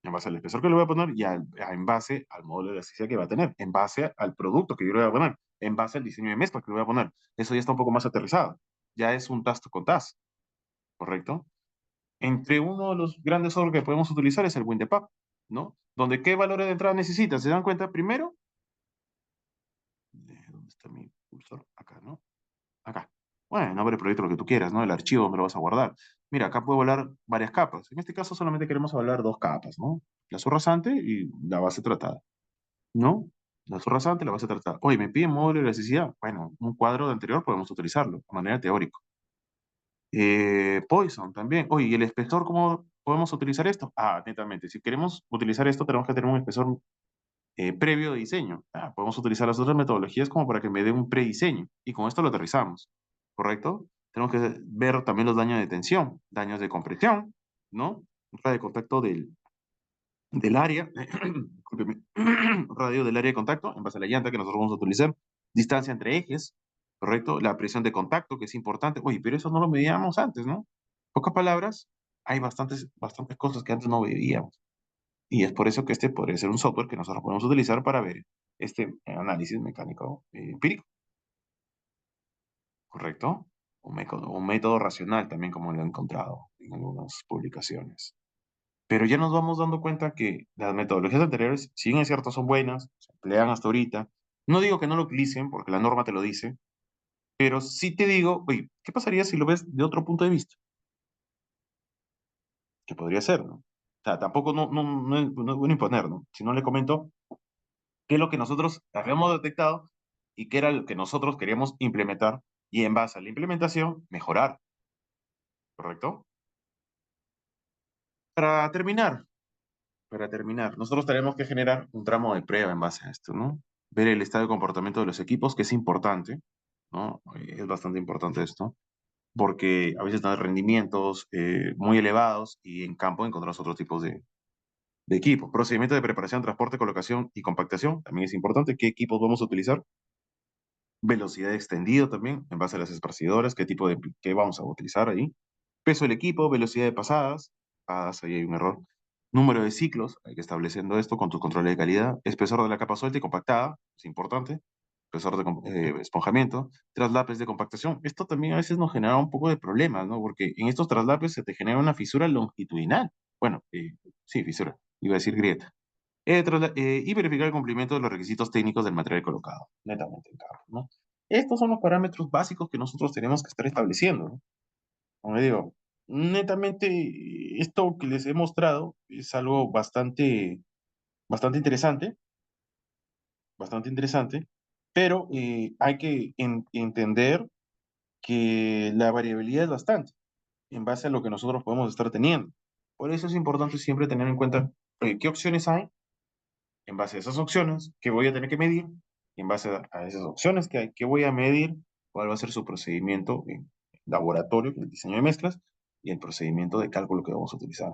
En base al espesor que le voy a poner y en base al módulo de elasticidad que va a tener, en base al producto que yo le voy a poner, en base al diseño de mezcla que le voy a poner. Eso ya está un poco más aterrizado. Ya es un tasto con tas, ¿correcto? Entre uno de los grandes software que podemos utilizar es el WinDepap, ¿no? Donde qué valores de entrada necesitan. ¿Se dan cuenta? Primero, ¿dónde está mi cursor? Acá, ¿no? Acá. Bueno, nombre del proyecto, lo que tú quieras, ¿no? El archivo donde lo vas a guardar. Mira, acá puedo hablar varias capas. En este caso solamente queremos hablar dos capas, ¿no? La subrasante y la base tratada, ¿no? La subrasante y la base tratada. Oye, me piden módulo de elasticidad. Bueno, un cuadro de anterior podemos utilizarlo de manera teórica. Poison también. Oye, ¿y el espesor cómo podemos utilizar esto? Ah, netamente, si queremos utilizar esto, tenemos que tener un espesor previo de diseño. Ah, podemos utilizar las otras metodologías como para que me dé un prediseño y con esto lo aterrizamos, ¿correcto? Tenemos que ver también los daños de tensión, daños de compresión, ¿no? Radio de contacto del área, discúlpeme, radio del área de contacto en base a la llanta que nosotros vamos a utilizar, distancia entre ejes, ¿correcto? La presión de contacto, que es importante. Oye, pero eso no lo medíamos antes, ¿no? Pocas palabras, hay bastantes cosas que antes no veíamos. Y es por eso que este podría ser un software que nosotros podemos utilizar para ver este análisis mecánico empírico, ¿correcto? Un método racional también, como lo he encontrado en algunas publicaciones. Pero ya nos vamos dando cuenta que las metodologías anteriores, si bien es cierto, son buenas, se emplean hasta ahorita. No digo que no lo utilicen, porque la norma te lo dice, pero sí te digo, oye, ¿qué pasaría si lo ves de otro punto de vista? Que podría ser, ¿no? O sea, tampoco no es bueno imponer, ¿no? Si no le comento qué es lo que nosotros habíamos detectado y qué era lo que nosotros queríamos implementar y en base a la implementación mejorar, ¿correcto? Para terminar, para terminar, nosotros tenemos que generar un tramo de prueba en base a esto, ¿no? ver el estado de comportamiento de los equipos, que es importante, ¿no? Es bastante importante esto, porque a veces dan rendimientos muy elevados y en campo encontramos otros tipos de equipos. Procedimiento de preparación, transporte, colocación y compactación, también es importante. ¿Qué equipos vamos a utilizar? Velocidad extendido también, en base a las esparcidoras, qué vamos a utilizar ahí. Peso del equipo, velocidad de pasadas, ahí hay un error. Número de ciclos, hay que estableciendo esto con tus controles de calidad. Espesor de la capa suelta y compactada, es importante. Espesor de esponjamiento. Traslapes de compactación. Esto también a veces nos genera un poco de problemas, ¿no? Porque en estos traslapes se te genera una fisura longitudinal. Bueno, sí, fisura, iba a decir grieta. Y verificar el cumplimiento de los requisitos técnicos del material colocado, netamente en carro, ¿no? Estos son los parámetros básicos que nosotros tenemos que estar estableciendo, ¿no? Como le digo, netamente esto que les he mostrado es algo bastante interesante, bastante interesante, pero hay que entender que la variabilidad es bastante en base a lo que nosotros podemos estar teniendo. Por eso es importante siempre tener en cuenta qué opciones hay. En base a esas opciones, ¿qué voy a tener que medir? Y en base a esas opciones que hay, ¿qué voy a medir? ¿Cuál va a ser su procedimiento en laboratorio, el diseño de mezclas, y el procedimiento de cálculo que vamos a utilizar?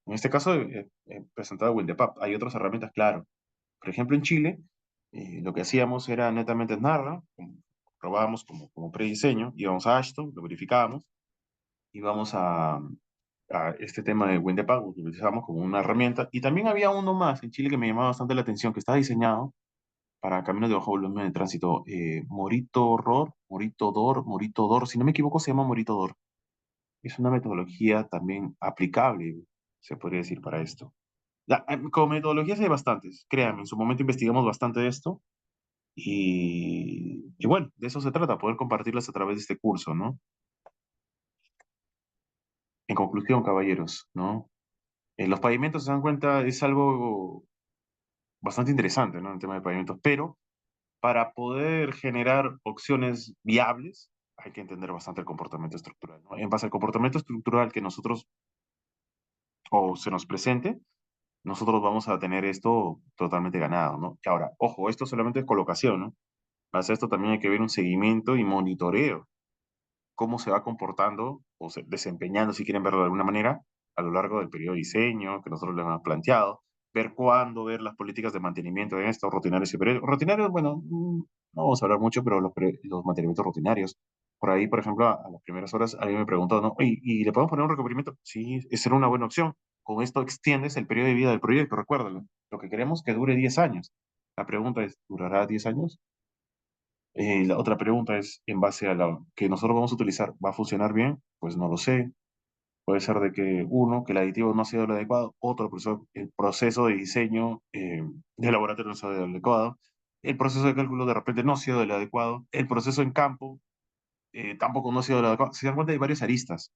En este caso, he presentado WinDepap. Hay otras herramientas, claro. Por ejemplo, en Chile, lo que hacíamos era netamente Snarra, probábamos como prediseño, íbamos a Ashton, lo verificábamos, íbamos a este tema de WinDepug, lo utilizamos como una herramienta. Y también había uno más en Chile que me llamaba bastante la atención, que estaba diseñado para caminos de bajo volumen de tránsito. Morito Dor, si no me equivoco, se llama Morito Dor. Es una metodología también aplicable, se podría decir, para esto. Como metodologías hay bastantes, créanme, en su momento investigamos bastante de esto y bueno, de eso se trata, poder compartirlas a través de este curso, ¿no? En conclusión, caballeros, ¿no? Los pavimentos, se dan cuenta, es algo bastante interesante, ¿no? El tema de pavimentos, pero para poder generar opciones viables, hay que entender bastante el comportamiento estructural, ¿no? En base al comportamiento estructural que nosotros, o se nos presente, nosotros vamos a tener esto totalmente ganado, ¿no? Y ahora, ojo, esto solamente es colocación, ¿no? Para esto también hay que ver un seguimiento y monitoreo cómo se va comportando o desempeñando, si quieren verlo de alguna manera, a lo largo del periodo de diseño que nosotros le hemos planteado, ver cuándo, ver las políticas de mantenimiento en estos rutinarios y periódicos. Rutinarios, bueno, no vamos a hablar mucho, pero los mantenimientos rutinarios. Por ahí, por ejemplo, a las primeras horas alguien me preguntó, ¿no? ¿Y le podemos poner un recubrimiento? Sí, esa será una buena opción. Con esto extiendes el periodo de vida del proyecto, recuérdalo. Lo que queremos es que dure 10 años. La pregunta es, ¿durará 10 años? La otra pregunta es, en base a lo que nosotros vamos a utilizar, ¿va a funcionar bien? Pues no lo sé. Puede ser de que uno, que el aditivo no ha sido lo adecuado, otro, el proceso de diseño de laboratorio no ha sido el adecuado, el proceso de cálculo de repente no ha sido el adecuado, el proceso en campo tampoco no ha sido el adecuado. Se dan cuenta de varias aristas,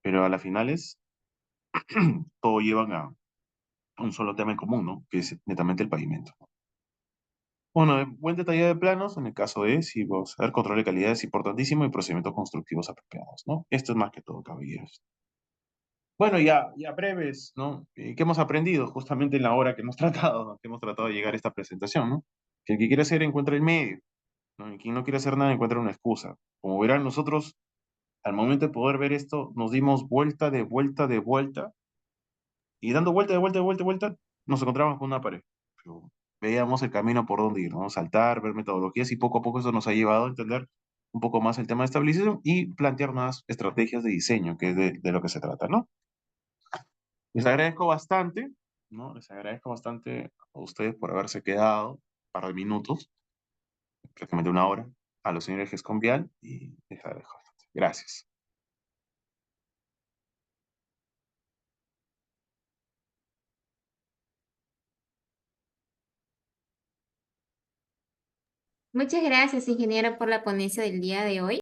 pero a las finales todo llevan a un solo tema en común, ¿no? Que es netamente el pavimento. Bueno, buen detalle de planos, en el caso de si vamos a ver, control de calidad es importantísimo y procedimientos constructivos apropiados, ¿no? Esto es más que todo, caballeros. Bueno, ya breves, ¿no? ¿Qué hemos aprendido justamente en la hora que hemos tratado, ¿no? Que hemos tratado de llegar a esta presentación, ¿no? Que el que quiere hacer encuentra el medio, ¿no? Y quien no quiere hacer nada encuentra una excusa. Como verán, nosotros, al momento de poder ver esto, nos dimos vuelta de vuelta de vuelta y dando vuelta de vuelta de vuelta de vuelta, nos encontramos con una pared. Pero veíamos el camino por donde ir, ¿no? Saltar, ver metodologías y poco a poco eso nos ha llevado a entender un poco más el tema de estabilización y plantear nuevas estrategias de diseño, que es de lo que se trata, ¿no? Les agradezco bastante, ¿no? Les agradezco bastante a ustedes por haberse quedado un par de minutos, prácticamente una hora, a los señores Gescombial y les agradezco bastante. Gracias. Muchas gracias, ingeniero, por la ponencia del día de hoy.